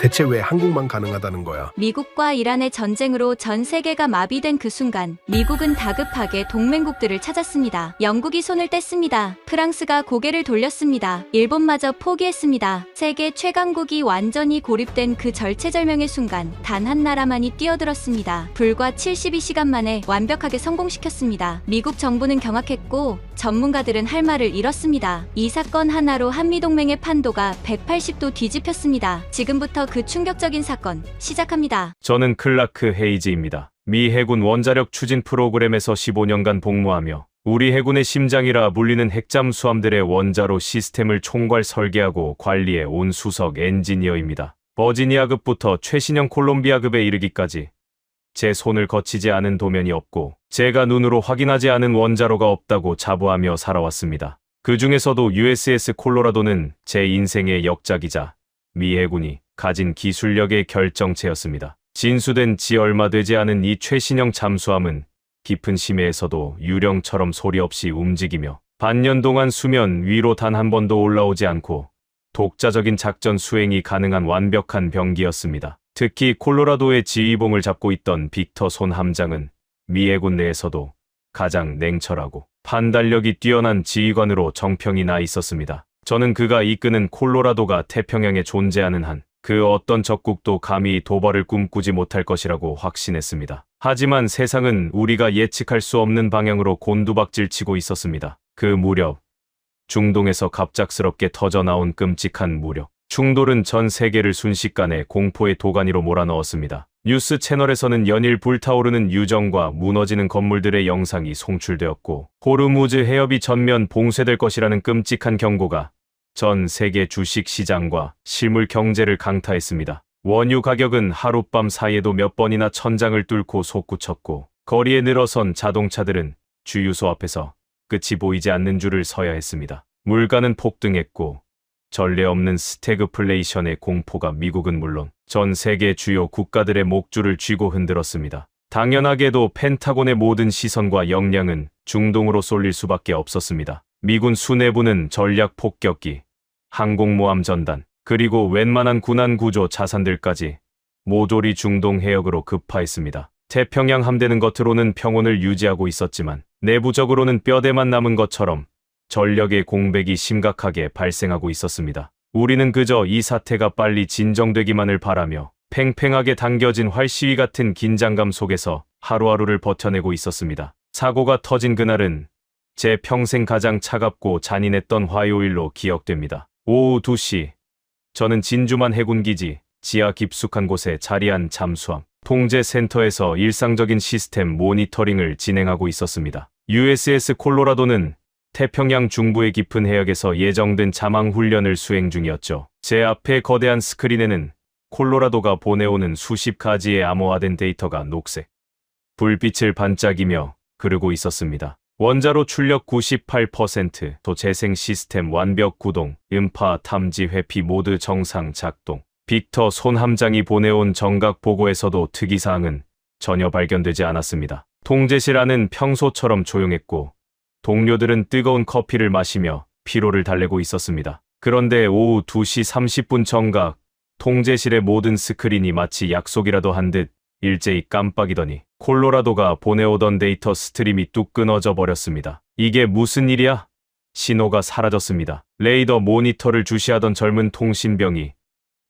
대체 왜 한국만 가능하다는 거야? 미국과 이란의 전쟁으로 전 세계가 마비된 그 순간 미국은 다급하게 동맹국들을 찾았습니다. 영국이 손을 뗐습니다. 프랑스가 고개를 돌렸습니다. 일본마저 포기했습니다. 세계 최강국이 완전히 고립된 그 절체절명의 순간 단 한 나라만이 뛰어들었습니다. 불과 72시간 만에 완벽하게 성공시켰습니다. 미국 정부는 경악했고 전문가들은 할 말을 잃었습니다. 이 사건 하나로 한미동맹의 판도가 180도 뒤집혔습니다. 지금부터 그 충격적인 사건 시작합니다. 저는 클라크 헤이즈입니다. 미 해군 원자력 추진 프로그램에서 15년간 복무하며 우리 해군의 심장이라 불리는 핵잠수함들의 원자로 시스템을 총괄 설계하고 관리해 온 수석 엔지니어입니다. 버지니아급부터 최신형 콜롬비아급에 이르기까지 제 손을 거치지 않은 도면이 없고 제가 눈으로 확인하지 않은 원자로가 없다고 자부하며 살아왔습니다. 그 중에서도 USS 콜로라도는 제 인생의 역작이자 미 해군이 가진 기술력의 결정체였습니다. 진수된 지 얼마 되지 않은 이 최신형 잠수함은 깊은 심해에서도 유령처럼 소리 없이 움직이며 반년 동안 수면 위로 단 한 번도 올라오지 않고 독자적인 작전 수행이 가능한 완벽한 병기였습니다. 특히 콜로라도의 지휘봉을 잡고 있던 빅터 손 함장은 미 해군 내에서도 가장 냉철하고 판단력이 뛰어난 지휘관으로 정평이 나 있었습니다. 저는 그가 이끄는 콜로라도가 태평양에 존재하는 한 그 어떤 적국도 감히 도발을 꿈꾸지 못할 것이라고 확신했습니다. 하지만 세상은 우리가 예측할 수 없는 방향으로 곤두박질치고 있었습니다. 그 무렵 중동에서 갑작스럽게 터져나온 끔찍한 무력 충돌은 전 세계를 순식간에 공포의 도가니로 몰아넣었습니다. 뉴스 채널에서는 연일 불타오르는 유정과 무너지는 건물들의 영상이 송출되었고 호르무즈 해협이 전면 봉쇄될 것이라는 끔찍한 경고가 전 세계 주식 시장과 실물 경제를 강타했습니다. 원유 가격은 하룻밤 사이에도 몇 번이나 천장을 뚫고 솟구쳤고 거리에 늘어선 자동차들은 주유소 앞에서 끝이 보이지 않는 줄을 서야 했습니다. 물가는 폭등했고 전례 없는 스태그플레이션의 공포가 미국은 물론 전 세계 주요 국가들의 목줄을 쥐고 흔들었습니다. 당연하게도 펜타곤의 모든 시선과 역량은 중동으로 쏠릴 수밖에 없었습니다. 미군 수뇌부는 전략 폭격기, 항공모함 전단, 그리고 웬만한 군안 구조 자산들까지 모조리 중동 해역으로 급파했습니다. 태평양 함대는 겉으로는 평온을 유지하고 있었지만 내부적으로는 뼈대만 남은 것처럼 전력의 공백이 심각하게 발생하고 있었습니다. 우리는 그저 이 사태가 빨리 진정되기만을 바라며 팽팽하게 당겨진 활시위 같은 긴장감 속에서 하루하루를 버텨내고 있었습니다. 사고가 터진 그날은 제 평생 가장 차갑고 잔인했던 화요일로 기억됩니다. 오후 2시, 저는 진주만 해군기지 지하 깊숙한 곳에 자리한 잠수함 통제센터에서 일상적인 시스템 모니터링을 진행하고 있었습니다. USS 콜로라도는 태평양 중부의 깊은 해역에서 예정된 자망 훈련을 수행 중이었죠. 제 앞에 거대한 스크린에는 콜로라도가 보내오는 수십 가지의 암호화된 데이터가 녹색 불빛을 반짝이며 흐르고 있었습니다. 원자로 출력 98%, 또 재생 시스템 완벽 구동, 음파 탐지 회피 모드 정상 작동. 빅터 손 함장이 보내온 정각 보고에서도 특이사항은 전혀 발견되지 않았습니다. 통제실 안은 평소처럼 조용했고 동료들은 뜨거운 커피를 마시며 피로를 달래고 있었습니다. 그런데 오후 2시 30분 정각, 통제실의 모든 스크린이 마치 약속이라도 한 듯 일제히 깜빡이더니 콜로라도가 보내오던 데이터 스트림이 뚝 끊어져 버렸습니다. 이게 무슨 일이야? 신호가 사라졌습니다. 레이더 모니터를 주시하던 젊은 통신병이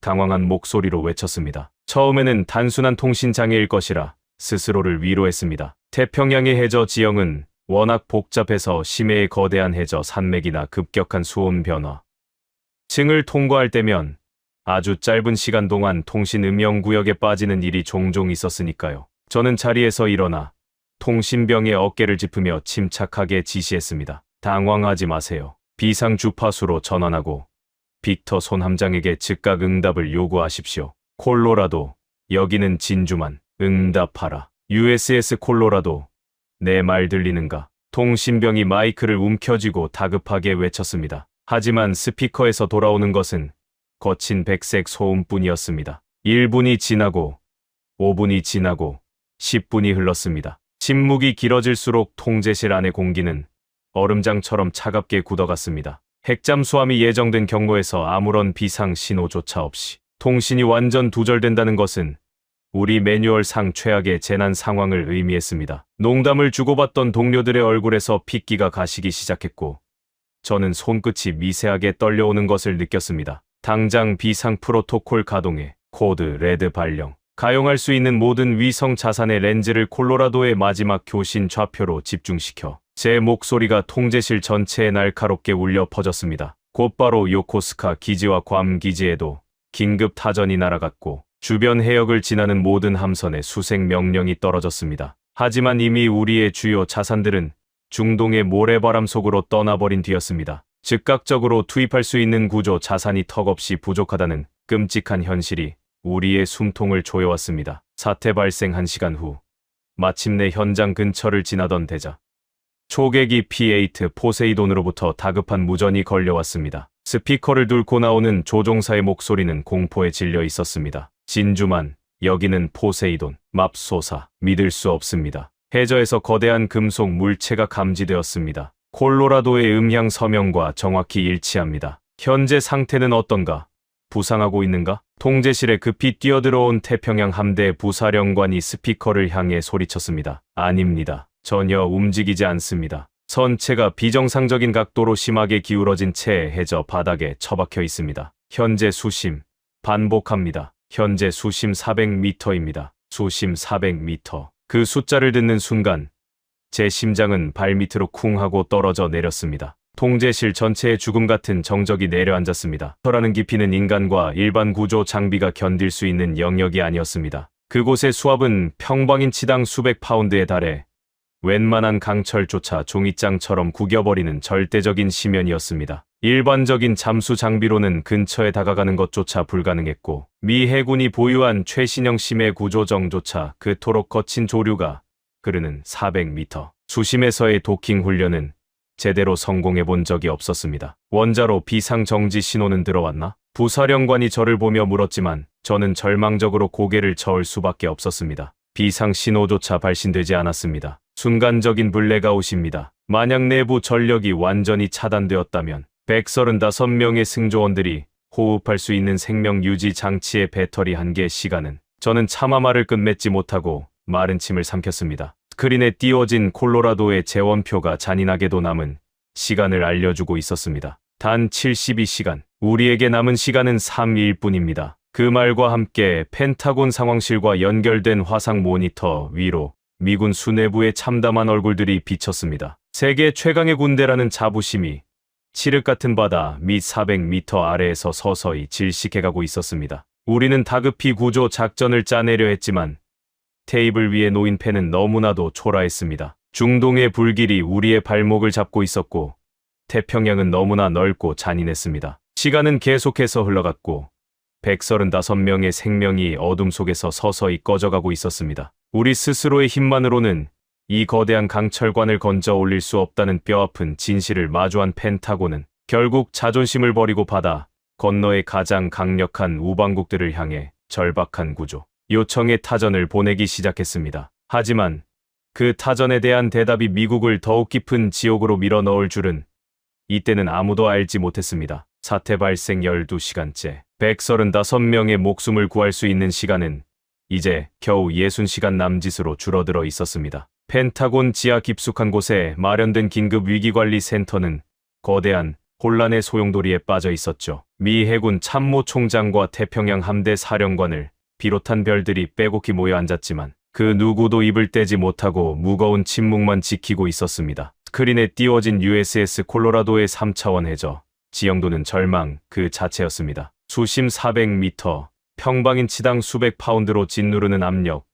당황한 목소리로 외쳤습니다. 처음에는 단순한 통신 장애일 것이라 스스로를 위로했습니다. 태평양의 해저 지형은 워낙 복잡해서 심해의 거대한 해저 산맥이나 급격한 수온 변화 층을 통과할 때면 아주 짧은 시간 동안 통신 음영 구역에 빠지는 일이 종종 있었으니까요. 저는 자리에서 일어나 통신병의 어깨를 짚으며 침착하게 지시했습니다. 당황하지 마세요. 비상 주파수로 전환하고 빅터 손 함장에게 즉각 응답을 요구하십시오. 콜로라도, 여기는 진주만, 응답하라. USS 콜로라도, 내 말 들리는가? 통신병이 마이크를 움켜쥐고 다급하게 외쳤습니다. 하지만 스피커에서 돌아오는 것은 거친 백색 소음뿐이었습니다. 1분이 지나고 5분이 지나고 10분이 흘렀습니다. 침묵이 길어질수록 통제실 안의 공기는 얼음장처럼 차갑게 굳어갔습니다. 핵잠수함이 예정된 경로에서 아무런 비상 신호조차 없이 통신이 완전 두절된다는 것은 우리 매뉴얼상 최악의 재난 상황을 의미했습니다. 농담을 주고받던 동료들의 얼굴에서 핏기가 가시기 시작했고 저는 손끝이 미세하게 떨려오는 것을 느꼈습니다. 당장 비상 프로토콜 가동해 코드 레드 발령. 가용할 수 있는 모든 위성 자산의 렌즈를 콜로라도의 마지막 교신 좌표로 집중시켜 제 목소리가 통제실 전체에 날카롭게 울려 퍼졌습니다. 곧바로 요코스카 기지와 괌 기지에도 긴급 타전이 날아갔고 주변 해역을 지나는 모든 함선에 수색 명령이 떨어졌습니다. 하지만 이미 우리의 주요 자산들은 중동의 모래바람 속으로 떠나버린 뒤였습니다. 즉각적으로 투입할 수 있는 구조 자산이 턱없이 부족하다는 끔찍한 현실이 우리의 숨통을 조여왔습니다. 사태 발생 1시간 후 마침내 현장 근처를 지나던 대자 초계기 P8 포세이돈으로부터 다급한 무전이 걸려왔습니다. 스피커를 뚫고 나오는 조종사의 목소리는 공포에 질려 있었습니다. 진주만, 여기는 포세이돈, 맙소사, 믿을 수 없습니다. 해저에서 거대한 금속 물체가 감지되었습니다. 콜로라도의 음향 서명과 정확히 일치합니다. 현재 상태는 어떤가? 부상하고 있는가? 통제실에 급히 뛰어들어온 태평양 함대 부사령관이 스피커를 향해 소리쳤습니다. 아닙니다. 전혀 움직이지 않습니다. 선체가 비정상적인 각도로 심하게 기울어진 채 해저 바닥에 처박혀 있습니다. 현재 수심, 반복합니다. 현재 수심 400m입니다. 수심 400m. 그 숫자를 듣는 순간 제 심장은 발밑으로 쿵 하고 떨어져 내렸습니다. 통제실 전체에 죽음 같은 정적이 내려앉았습니다. 터라는 깊이는 인간과 일반 구조 장비가 견딜 수 있는 영역이 아니었습니다. 그곳의 수압은 평방인치당 수백 파운드에 달해 웬만한 강철조차 종이장처럼 구겨버리는 절대적인 심연이었습니다. 일반적인 잠수 장비로는 근처에 다가가는 것조차 불가능했고 미 해군이 보유한 최신형 심해 구조정조차 그토록 거친 조류가 흐르는 400m 수심에서의 도킹 훈련은 제대로 성공해 본 적이 없었습니다. 원자로 비상정지 신호는 들어왔나? 부사령관이 저를 보며 물었지만 저는 절망적으로 고개를 저을 수밖에 없었습니다. 비상 신호조차 발신되지 않았습니다. 순간적인 블랙아웃입니다. 만약 내부 전력이 완전히 차단되었다면 135명의 승조원들이 호흡할 수 있는 생명 유지 장치의 배터리 한 개 시간은 저는 차마 말을 끝맺지 못하고 마른 침을 삼켰습니다. 스크린에 띄워진 콜로라도의 재원표가 잔인하게도 남은 시간을 알려주고 있었습니다. 단 72시간. 우리에게 남은 시간은 3일 뿐입니다. 그 말과 함께 펜타곤 상황실과 연결된 화상 모니터 위로 미군 수뇌부의 참담한 얼굴들이 비쳤습니다. 세계 최강의 군대라는 자부심이 칠흑 같은 바다 및 400m 아래에서 서서히 질식해가고 있었습니다. 우리는 다급히 구조 작전을 짜내려 했지만 테이블 위에 놓인 펜은 너무나도 초라했습니다. 중동의 불길이 우리의 발목을 잡고 있었고 태평양은 너무나 넓고 잔인했습니다. 시간은 계속해서 흘러갔고 135명의 생명이 어둠 속에서 서서히 꺼져가고 있었습니다. 우리 스스로의 힘만으로는 이 거대한 강철관을 건져 올릴 수 없다는 뼈아픈 진실을 마주한 펜타곤은 결국 자존심을 버리고 바다 건너의 가장 강력한 우방국들을 향해 절박한 구조 요청의 타전을 보내기 시작했습니다. 하지만 그 타전에 대한 대답이 미국을 더욱 깊은 지옥으로 밀어넣을 줄은 이때는 아무도 알지 못했습니다. 사태 발생 12시간째 135명의 목숨을 구할 수 있는 시간은 이제 겨우 60시간 남짓으로 줄어들어 있었습니다. 펜타곤 지하 깊숙한 곳에 마련된 긴급 위기관리센터는 거대한 혼란의 소용돌이에 빠져 있었죠. 미 해군 참모총장과 태평양 함대 사령관을 비롯한 별들이 빼곡히 모여 앉았지만 그 누구도 입을 떼지 못하고 무거운 침묵만 지키고 있었습니다. 스크린에 띄워진 USS 콜로라도의 3차원 해저 지형도는 절망 그 자체였습니다. 수심 400m, 평방인치당 수백 파운드로 짓누르는 압력,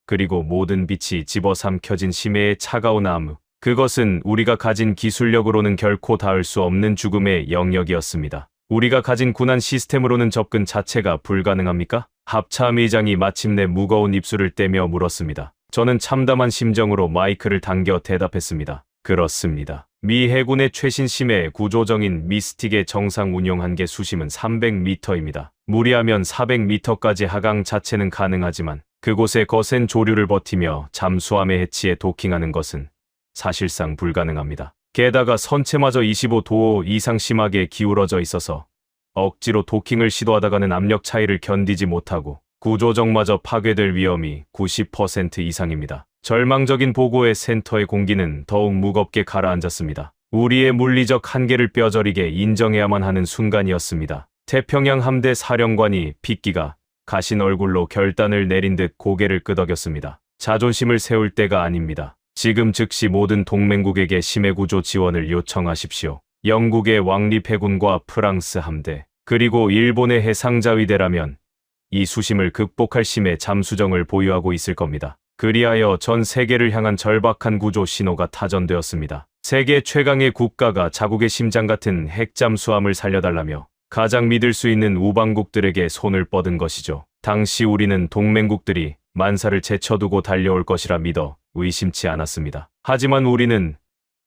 그리고 모든 빛이 집어삼켜진 심해의 차가운 암흑. 그것은 우리가 가진 기술력으로는 결코 닿을 수 없는 죽음의 영역이었습니다. 우리가 가진 군한 시스템으로는 접근 자체가 불가능합니까? 합참 의장이 마침내 무거운 입술을 떼며 물었습니다. 저는 참담한 심정으로 마이크를 당겨 대답했습니다. 그렇습니다. 미 해군의 최신 심해 구조정인 미스틱의 정상 운용 한계 수심은 300m입니다. 무리하면 400m까지 하강 자체는 가능하지만 그곳의 거센 조류를 버티며 잠수함의 해치에 도킹하는 것은 사실상 불가능합니다. 게다가 선체마저 25도 이상 심하게 기울어져 있어서 억지로 도킹을 시도하다가는 압력 차이를 견디지 못하고 구조정마저 파괴될 위험이 90% 이상입니다. 절망적인 보고의 센터의 공기는 더욱 무겁게 가라앉았습니다. 우리의 물리적 한계를 뼈저리게 인정해야만 하는 순간이었습니다. 태평양 함대 사령관이 핏기가 가신 얼굴로 결단을 내린 듯 고개를 끄덕였습니다. 자존심을 세울 때가 아닙니다. 지금 즉시 모든 동맹국에게 심해구조 지원을 요청하십시오. 영국의 왕립해군과 프랑스 함대, 그리고 일본의 해상자위대라면 이 수심을 극복할 심의 잠수정을 보유하고 있을 겁니다. 그리하여 전 세계를 향한 절박한 구조 신호가 타전되었습니다. 세계 최강의 국가가 자국의 심장 같은 핵잠수함을 살려달라며 가장 믿을 수 있는 우방국들에게 손을 뻗은 것이죠. 당시 우리는 동맹국들이 만사를 제쳐두고 달려올 것이라 믿어 의심치 않았습니다. 하지만 우리는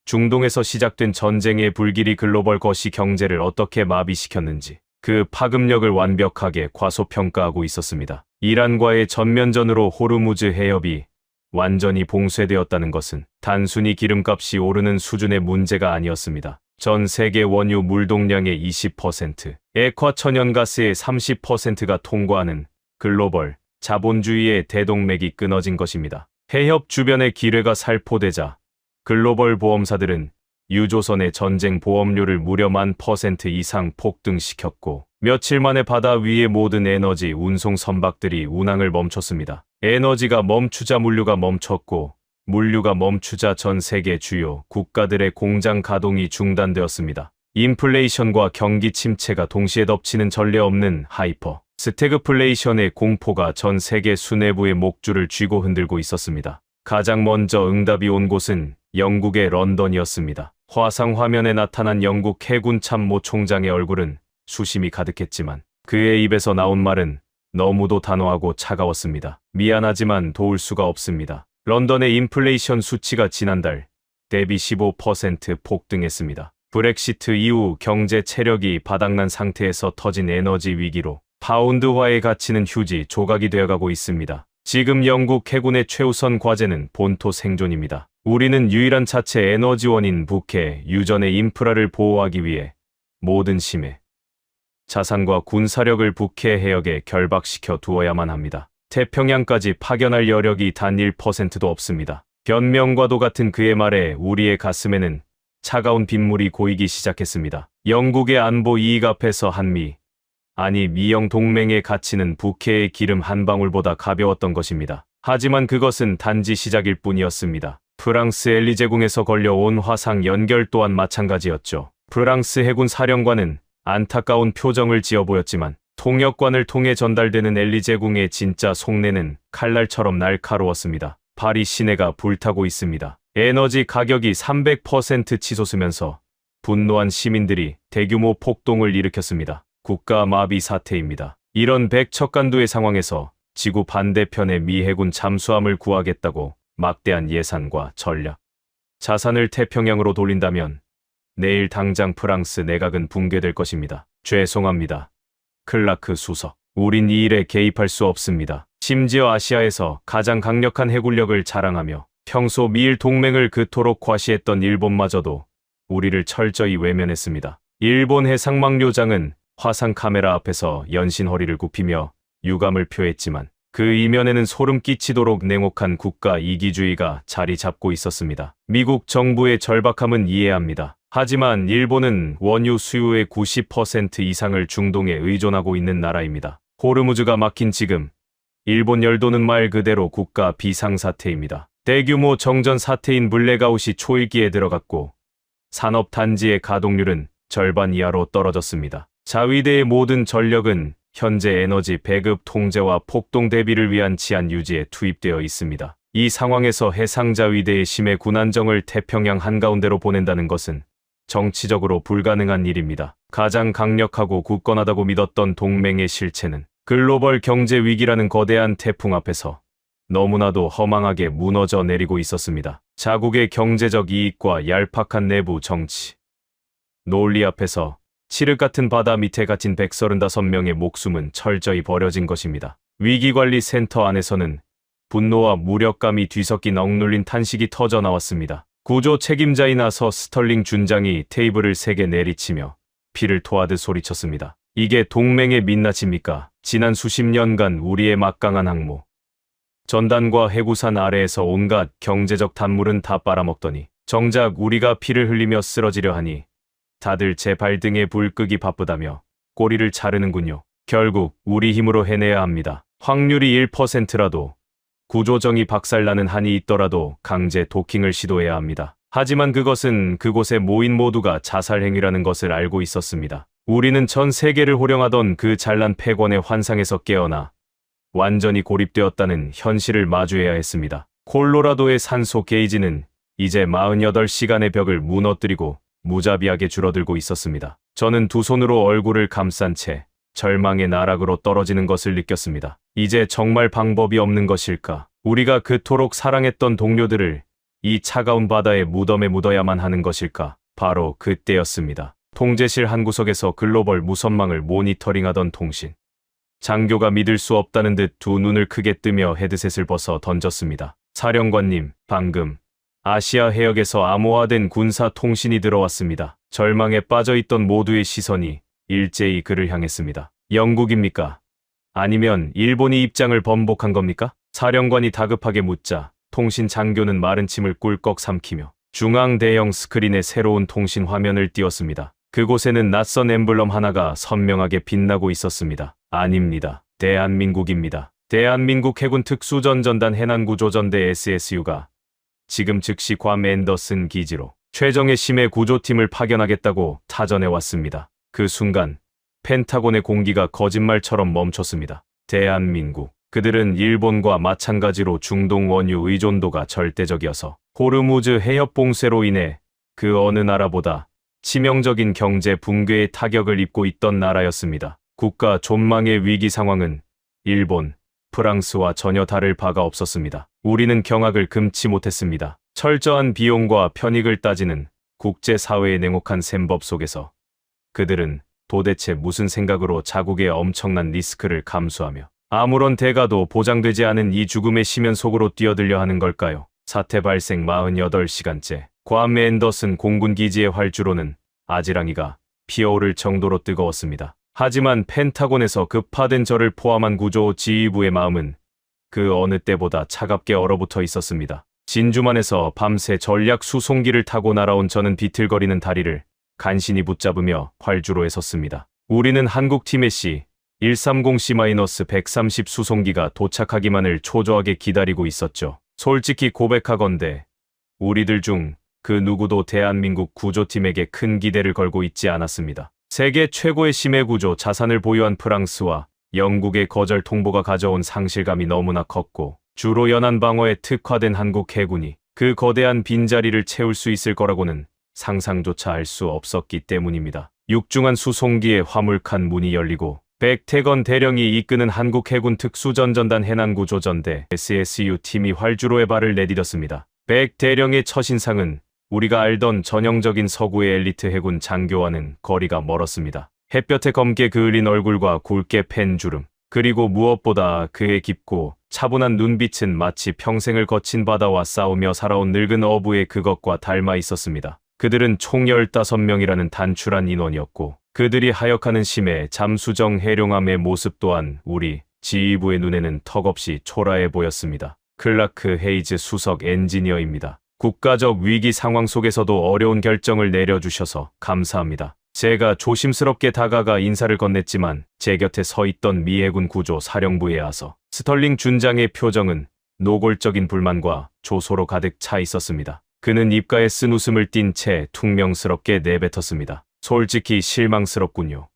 중동에서 시작된 전쟁의 불길이 글로벌 거시 경제를 어떻게 마비시켰는지 그 파급력을 완벽하게 과소평가하고 있었습니다. 이란과의 전면전으로 호르무즈 해협이 완전히 봉쇄되었다는 것은 단순히 기름값이 오르는 수준의 문제가 아니었습니다. 전 세계 원유 물동량의 20%, 액화천연가스의 30%가 통과하는 글로벌 자본주의의 대동맥이 끊어진 것입니다. 해협 주변의 기뢰가 살포되자 글로벌 보험사들은 유조선의 전쟁 보험료를 무려 1000% 이상 폭등시켰고 며칠 만에 바다 위의 모든 에너지 운송 선박들이 운항을 멈췄습니다. 에너지가 멈추자 물류가 멈췄고 물류가 멈추자 전 세계 주요 국가들의 공장 가동이 중단되었습니다. 인플레이션과 경기 침체가 동시에 덮치는 전례 없는 하이퍼 스태그플레이션의 공포가 전 세계 수뇌부의 목줄을 쥐고 흔들고 있었습니다. 가장 먼저 응답이 온 곳은 영국의 런던이었습니다. 화상 화면에 나타난 영국 해군 참모 총장의 얼굴은 수심이 가득했지만 그의 입에서 나온 말은 너무도 단호하고 차가웠습니다. 미안하지만 도울 수가 없습니다. 런던의 인플레이션 수치가 지난달 대비 15% 폭등했습니다. 브렉시트 이후 경제 체력이 바닥난 상태에서 터진 에너지 위기로 파운드화의 가치는 휴지 조각이 되어가고 있습니다. 지금 영국 해군의 최우선 과제는 본토 생존입니다. 우리는 유일한 자체 에너지원인 북해 유전의 인프라를 보호하기 위해 모든 심해 자산과 군사력을 북해 해역에 결박시켜 두어야만 합니다. 태평양까지 파견할 여력이 단 1%도 없습니다. 변명과도 같은 그의 말에 우리의 가슴에는 차가운 빗물이 고이기 시작했습니다. 영국의 안보 이익 앞에서 한미, 아니 미영 동맹의 가치는 북해의 기름 한 방울보다 가벼웠던 것입니다. 하지만 그것은 단지 시작일 뿐이었습니다. 프랑스 엘리제궁에서 걸려온 화상 연결 또한 마찬가지였죠. 프랑스 해군 사령관은 안타까운 표정을 지어 보였지만 통역관을 통해 전달되는 엘리제궁의 진짜 속내는 칼날처럼 날카로웠습니다. 파리 시내가 불타고 있습니다. 에너지 가격이 300% 치솟으면서 분노한 시민들이 대규모 폭동을 일으켰습니다. 국가 마비 사태입니다. 이런 백척간두의 상황에서 지구 반대편의 미 해군 잠수함을 구하겠다고 막대한 예산과 전략, 자산을 태평양으로 돌린다면 내일 당장 프랑스 내각은 붕괴될 것입니다. 죄송합니다. 클라크 수석. 우린 이 일에 개입할 수 없습니다. 심지어 아시아에서 가장 강력한 해군력을 자랑하며 평소 미일 동맹을 그토록 과시했던 일본마저도 우리를 철저히 외면했습니다. 일본 해상망료장은 화상 카메라 앞에서 연신 허리를 굽히며 유감을 표했지만 그 이면에는 소름 끼치도록 냉혹한 국가 이기주의가 자리 잡고 있었습니다. 미국 정부의 절박함은 이해합니다. 하지만 일본은 원유 수요의 90% 이상을 중동에 의존하고 있는 나라입니다. 호르무즈가 막힌 지금 일본 열도는 말 그대로 국가 비상사태입니다. 대규모 정전 사태인 블랙아웃이 초일기에 들어갔고 산업단지의 가동률은 절반 이하로 떨어졌습니다. 자위대의 모든 전력은 현재 에너지 배급 통제와 폭동 대비를 위한 치안 유지에 투입되어 있습니다. 이 상황에서 해상자위대의 심해 군안정을 태평양 한가운데로 보낸다는 것은 정치적으로 불가능한 일입니다. 가장 강력하고 굳건하다고 믿었던 동맹의 실체는 글로벌 경제 위기라는 거대한 태풍 앞에서 너무나도 허망하게 무너져 내리고 있었습니다. 자국의 경제적 이익과 얄팍한 내부 정치, 논리 앞에서 칠흑 같은 바다 밑에 갇힌 135명의 목숨은 철저히 버려진 것입니다. 위기관리센터 안에서는 분노와 무력감이 뒤섞인 억눌린 탄식이 터져 나왔습니다. 구조 책임자인 아서 스털링 준장이 테이블을 세게 내리치며 피를 토하듯 소리쳤습니다. 이게 동맹의 민낯입니까? 지난 수십 년간 우리의 막강한 항모 전단과 해구산 아래에서 온갖 경제적 단물은 다 빨아먹더니 정작 우리가 피를 흘리며 쓰러지려 하니 다들 제 발등에 불 끄기 바쁘다며 꼬리를 자르는군요. 결국 우리 힘으로 해내야 합니다. 확률이 1%라도 구조정이 박살나는 한이 있더라도 강제 도킹을 시도해야 합니다. 하지만 그것은 그곳에 모인 모두가 자살 행위라는 것을 알고 있었습니다. 우리는 전 세계를 호령하던 그 잘난 패권의 환상에서 깨어나 완전히 고립되었다는 현실을 마주해야 했습니다. 콜로라도의 산소 게이지는 이제 48시간의 벽을 무너뜨리고 무자비하게 줄어들고 있었습니다. 저는 두 손으로 얼굴을 감싼 채 절망의 나락으로 떨어지는 것을 느꼈습니다. 이제 정말 방법이 없는 것일까? 우리가 그토록 사랑했던 동료들을 이 차가운 바다의 무덤에 묻어야만 하는 것일까? 바로 그때였습니다. 통제실 한 구석에서 글로벌 무선망을 모니터링하던 통신 장교가 믿을 수 없다는 듯 두 눈을 크게 뜨며 헤드셋을 벗어 던졌습니다. 사령관님, 방금 아시아 해역에서 암호화된 군사 통신이 들어왔습니다. 절망에 빠져있던 모두의 시선이 일제히 그를 향했습니다. 영국입니까? 아니면 일본이 입장을 번복한 겁니까? 사령관이 다급하게 묻자 통신 장교는 마른 침을 꿀꺽 삼키며 중앙 대형 스크린에 새로운 통신 화면을 띄웠습니다. 그곳에는 낯선 엠블럼 하나가 선명하게 빛나고 있었습니다. 아닙니다. 대한민국입니다. 대한민국 해군 특수전전단 해난구조전대 SSU가 지금 즉시 괌 앤더슨 기지로 최정예 심해 구조팀을 파견하겠다고 타전해 왔습니다. 그 순간 펜타곤의 공기가 거짓말처럼 멈췄습니다. 대한민국. 그들은 일본과 마찬가지로 중동 원유 의존도가 절대적이어서 호르무즈 해협 봉쇄로 인해 그 어느 나라보다 치명적인 경제 붕괴의 타격을 입고 있던 나라였습니다. 국가 존망의 위기 상황은 일본, 프랑스와 전혀 다를 바가 없었습니다. 우리는 경악을 금치 못했습니다. 철저한 비용과 편익을 따지는 국제사회의 냉혹한 셈법 속에서 그들은 도대체 무슨 생각으로 자국의 엄청난 리스크를 감수하며 아무런 대가도 보장되지 않은 이 죽음의 심연 속으로 뛰어들려 하는 걸까요? 사태 발생 48시간째 괌 앤더슨 공군기지의 활주로는 아지랑이가 피어오를 정도로 뜨거웠습니다. 하지만 펜타곤에서 급파된 저를 포함한 구조 지휘부의 마음은 그 어느 때보다 차갑게 얼어붙어 있었습니다. 진주만에서 밤새 전략 수송기를 타고 날아온 저는 비틀거리는 다리를 간신히 붙잡으며 활주로에 섰습니다. 우리는 한국팀의 C-130C-130 수송기가 도착하기만을 초조하게 기다리고 있었죠. 솔직히 고백하건대 우리들 중 그 누구도 대한민국 구조팀에게 큰 기대를 걸고 있지 않았습니다. 세계 최고의 심해 구조 자산을 보유한 프랑스와 영국의 거절 통보가 가져온 상실감이 너무나 컸고 주로 연안 방어에 특화된 한국 해군이 그 거대한 빈자리를 채울 수 있을 거라고는 상상조차 할 수 없었기 때문입니다. 육중한 수송기의 화물칸 문이 열리고 백태건 대령이 이끄는 한국 해군 특수전전단 해난구조전대 SSU 팀이 활주로에 발을 내디뎠습니다. 백 대령의 첫인상은 우리가 알던 전형적인 서구의 엘리트 해군 장교와는 거리가 멀었습니다. 햇볕에 검게 그을린 얼굴과 굵게 팬 주름, 그리고 무엇보다 그의 깊고 차분한 눈빛은 마치 평생을 거친 바다와 싸우며 살아온 늙은 어부의 그것과 닮아 있었습니다. 그들은 총 15명이라는 단출한 인원이었고 그들이 하역하는 심해 잠수정 해룡함의 모습 또한 우리 지휘부의 눈에는 턱없이 초라해 보였습니다. 클라크 헤이즈 수석 엔지니어입니다. 국가적 위기 상황 속에서도 어려운 결정을 내려주셔서 감사합니다. 제가 조심스럽게 다가가 인사를 건넸지만 제 곁에 서 있던 미 해군 구조 사령부에 와서 스털링 준장의 표정은 노골적인 불만과 조소로 가득 차 있었습니다. 그는 입가에 쓴 웃음을 띤 채 퉁명스럽게 내뱉었습니다. 솔직히 실망스럽군요.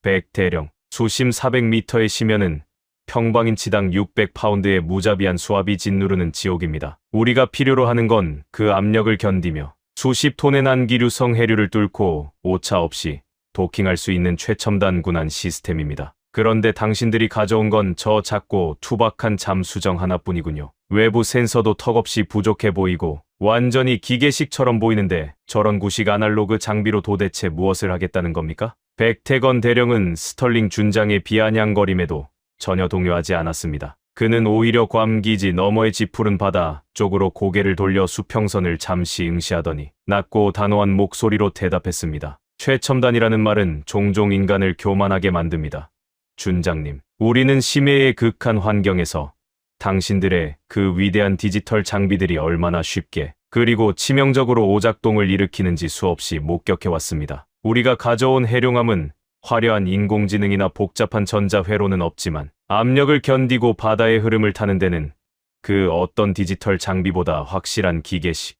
백 대령, 수심 400m의 심연은 평방인치당 600파운드의 무자비한 수압이 짓누르는 지옥입니다. 우리가 필요로 하는 건 그 압력을 견디며 수십 톤의 난기류성 해류를 뚫고 오차 없이 도킹할 수 있는 최첨단 군한 시스템입니다. 그런데 당신들이 가져온 건 저 작고 투박한 잠수정 하나뿐이군요. 외부 센서도 턱없이 부족해 보이고 완전히 기계식처럼 보이는데 저런 구식 아날로그 장비로 도대체 무엇을 하겠다는 겁니까? 백태건 대령은 스털링 준장의 비아냥거림에도 전혀 동요하지 않았습니다. 그는 오히려 괌 기지 너머의 짙푸른 바다 쪽으로 고개를 돌려 수평선을 잠시 응시하더니 낮고 단호한 목소리로 대답했습니다. 최첨단이라는 말은 종종 인간을 교만하게 만듭니다. 준장님, 우리는 심해의 극한 환경에서 당신들의 그 위대한 디지털 장비들이 얼마나 쉽게 그리고 치명적으로 오작동을 일으키는지 수없이 목격해왔습니다. 우리가 가져온 해룡함은 화려한 인공지능이나 복잡한 전자회로는 없지만 압력을 견디고 바다의 흐름을 타는 데는 그 어떤 디지털 장비보다 확실한 기계식,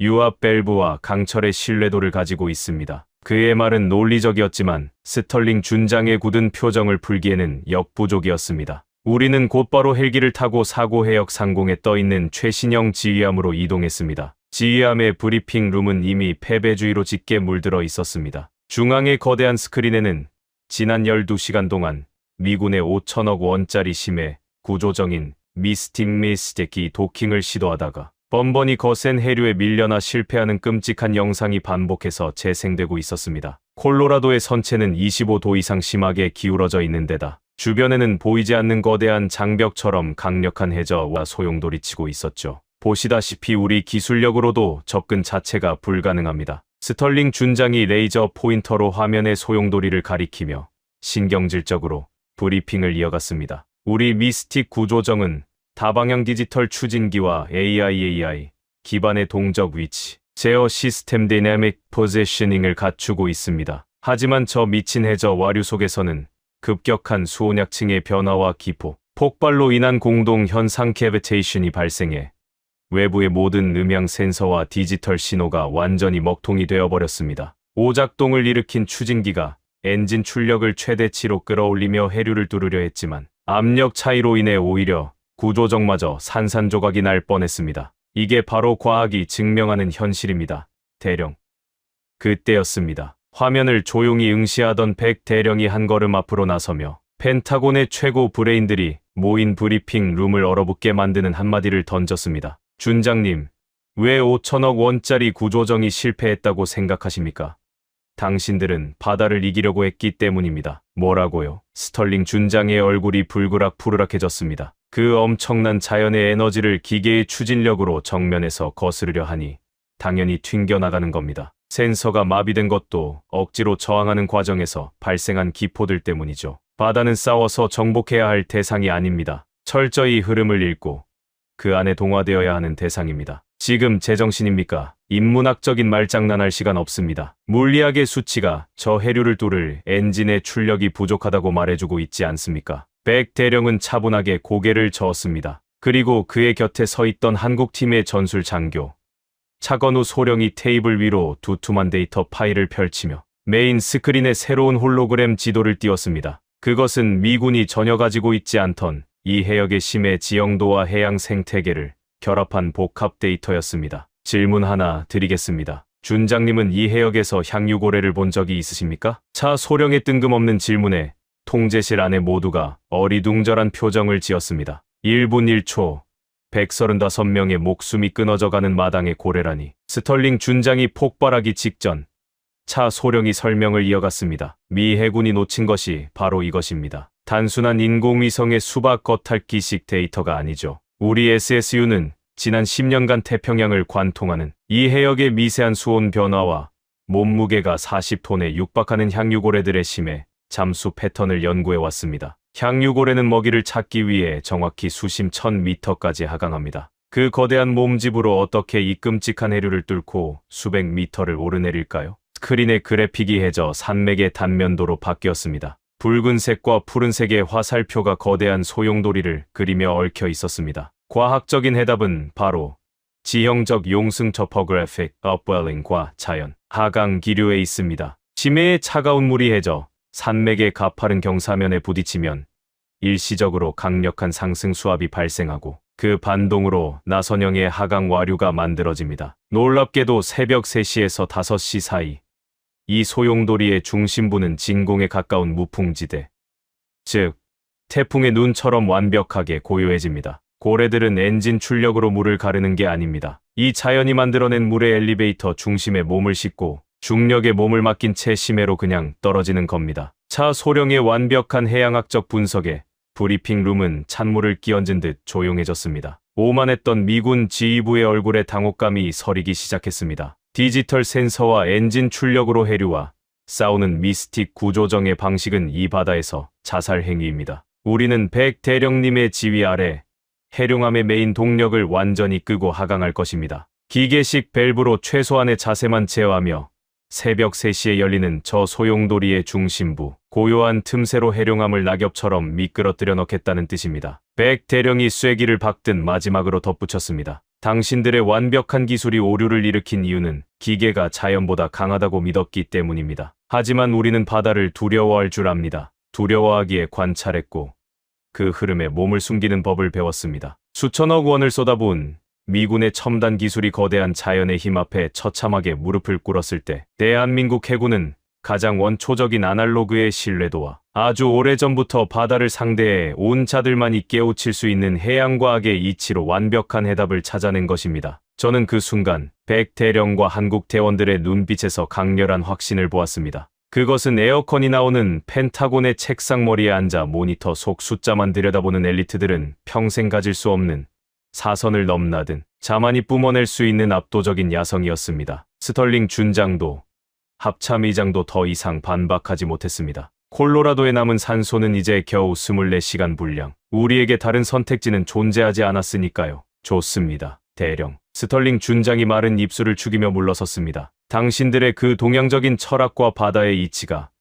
유압 밸브와 강철의 신뢰도를 가지고 있습니다. 그의 말은 논리적이었지만 스털링 준장의 굳은 표정을 풀기에는 역부족이었습니다. 우리는 곧바로 헬기를 타고 사고 해역 상공에 떠있는 최신형 지휘함으로 이동했습니다. 지휘함의 브리핑 룸은 이미 패배주의로 짙게 물들어 있었습니다. 중앙의 거대한 스크린에는 지난 12시간 동안 미군의 5천억 원짜리 심해 구조정인 미스틱 미스틱이 도킹을 시도하다가 번번이 거센 해류에 밀려나 실패하는 끔찍한 영상이 반복해서 재생되고 있었습니다. 콜로라도의 선체는 25도 이상 심하게 기울어져 있는 데다 주변에는 보이지 않는 거대한 장벽처럼 강력한 해저와 소용돌이 치고 있었죠. 보시다시피 우리 기술력으로도 접근 자체가 불가능합니다. 스털링 준장이 레이저 포인터로 화면의 소용돌이를 가리키며 신경질적으로 브리핑을 이어갔습니다. 우리 미스틱 구조정은 다방향 디지털 추진기와 AI 기반의 동적 위치, 제어 시스템 다이내믹 포지셔닝을 갖추고 있습니다. 하지만 저 미친 해저 와류 속에서는 급격한 수온약층의 변화와 기포, 폭발로 인한 공동 현상 캐비테이션이 발생해 외부의 모든 음향 센서와 디지털 신호가 완전히 먹통이 되어버렸습니다. 오작동을 일으킨 추진기가 엔진 출력을 최대치로 끌어올리며 해류를 뚫으려 했지만 압력 차이로 인해 오히려 구조정마저 산산조각이 날 뻔했습니다. 이게 바로 과학이 증명하는 현실입니다. 대령. 그때였습니다. 화면을 조용히 응시하던 백 대령이 한 걸음 앞으로 나서며 펜타곤의 최고 브레인들이 모인 브리핑 룸을 얼어붙게 만드는 한마디를 던졌습니다. 준장님, 왜 5천억 원짜리 구조정이 실패했다고 생각하십니까? 당신들은 바다를 이기려고 했기 때문입니다. 뭐라고요? 스털링 준장의 얼굴이 불그락푸르락해졌습니다. 그 엄청난 자연의 에너지를 기계의 추진력으로 정면에서 거스르려 하니 당연히 튕겨나가는 겁니다. 센서가 마비된 것도 억지로 저항하는 과정에서 발생한 기포들 때문이죠. 바다는 싸워서 정복해야 할 대상이 아닙니다. 철저히 흐름을 읽고 그 안에 동화되어야 하는 대상입니다. 지금 제정신입니까? 인문학적인 말장난할 시간 없습니다. 물리학의 수치가 저 해류를 뚫을 엔진의 출력이 부족하다고 말해주고 있지 않습니까? 백 대령은 차분하게 고개를 저었습니다. 그리고 그의 곁에 서 있던 한국팀의 전술 장교 차건우 소령이 테이블 위로 두툼한 데이터 파일을 펼치며 메인 스크린에 새로운 홀로그램 지도를 띄웠습니다. 그것은 미군이 전혀 가지고 있지 않던 이 해역의 심해 지형도와 해양 생태계를 결합한 복합 데이터였습니다. 질문 하나 드리겠습니다. 준장님은 이 해역에서 향유고래를 본 적이 있으십니까? 차 소령의 뜬금없는 질문에 통제실 안에 모두가 어리둥절한 표정을 지었습니다. 1분 1초, 135명의 목숨이 끊어져가는 마당의 고래라니. 스털링 준장이 폭발하기 직전 차 소령이 설명을 이어갔습니다. 미 해군이 놓친 것이 바로 이것입니다. 단순한 인공위성의 수박 겉핥기식 데이터가 아니죠. 우리 SSU는 지난 10년간 태평양을 관통하는 이 해역의 미세한 수온 변화와 몸무게가 40톤에 육박하는 향유고래들의 심해 잠수 패턴을 연구해왔습니다. 향유고래는 먹이를 찾기 위해 정확히 수심 1000m까지 하강합니다. 그 거대한 몸집으로 어떻게 이 끔찍한 해류를 뚫고 수백 미터를 오르내릴까요? 스크린의 그래픽이 해져 산맥의 단면도로 바뀌었습니다. 붉은색과 푸른색의 화살표가 거대한 소용돌이를 그리며 얽혀 있었습니다. 과학적인 해답은 바로 지형적 용승 토포그래픽 업웰링과 자연 하강 기류에 있습니다. 심해의 차가운 물이 해져 산맥의 가파른 경사면에 부딪히면 일시적으로 강력한 상승 수압이 발생하고 그 반동으로 나선형의 하강 와류가 만들어집니다. 놀랍게도 새벽 3시에서 5시 사이 이 소용돌이의 중심부는 진공에 가까운 무풍지대, 즉 태풍의 눈처럼 완벽하게 고요해집니다. 고래들은 엔진 출력으로 물을 가르는 게 아닙니다. 이 자연이 만들어낸 물의 엘리베이터 중심에 몸을 싣고 중력에 몸을 맡긴 채 심해로 그냥 떨어지는 겁니다. 차 소령의 완벽한 해양학적 분석에 브리핑 룸은 찬물을 끼얹은 듯 조용해졌습니다. 오만했던 미군 지휘부의 얼굴에 당혹감이 서리기 시작했습니다. 디지털 센서와 엔진 출력으로 해류와 싸우는 미스틱 구조정의 방식은 이 바다에서 자살 행위입니다. 우리는 백 대령님의 지휘 아래 해룡함의 메인 동력을 완전히 끄고 하강할 것입니다. 기계식 밸브로 최소한의 자세만 제어하며 새벽 3시에 열리는 저 소용돌이의 중심부, 고요한 틈새로 해룡함을 낙엽처럼 미끄러뜨려 넣겠다는 뜻입니다. 백 대령이 쐐기를 박듯 마지막으로 덧붙였습니다. 당신들의 완벽한 기술이 오류를 일으킨 이유는 기계가 자연보다 강하다고 믿었기 때문입니다. 하지만 우리는 바다를 두려워할 줄 압니다. 두려워하기에 관찰했고 그 흐름에 몸을 숨기는 법을 배웠습니다. 수천억 원을 쏟아부은 미군의 첨단 기술이 거대한 자연의 힘 앞에 처참하게 무릎을 꿇었을 때 대한민국 해군은 가장 원초적인 아날로그의 신뢰도와 아주 오래전부터 바다를 상대해 온 자들만이 깨우칠 수 있는 해양과학의 이치로 완벽한 해답을 찾아낸 것입니다. 저는 그 순간 백 대령과 한국 대원들의 눈빛에서 강렬한 확신을 보았습니다. 그것은 에어컨이 나오는 펜타곤의 책상머리에 앉아 모니터 속 숫자만 들여다보는 엘리트들은 평생 가질 수 없는 사선을 넘나든 자만이 뿜어낼 수 있는 압도적인 야성이었습니다. 스털링 준장도 합참의장도 더 이상 반박하지 못했습니다. 콜로라도에 남은 산소는 이제 겨우 24시간 분량. 우리에게 다른 선택지는 존재하지 않았으니까요. 좋습니다. 대령. 스털링 준장이 마른 입술을 축이며 물러섰습니다. 당신들의 그 동양적인 철학과 바다의 이치가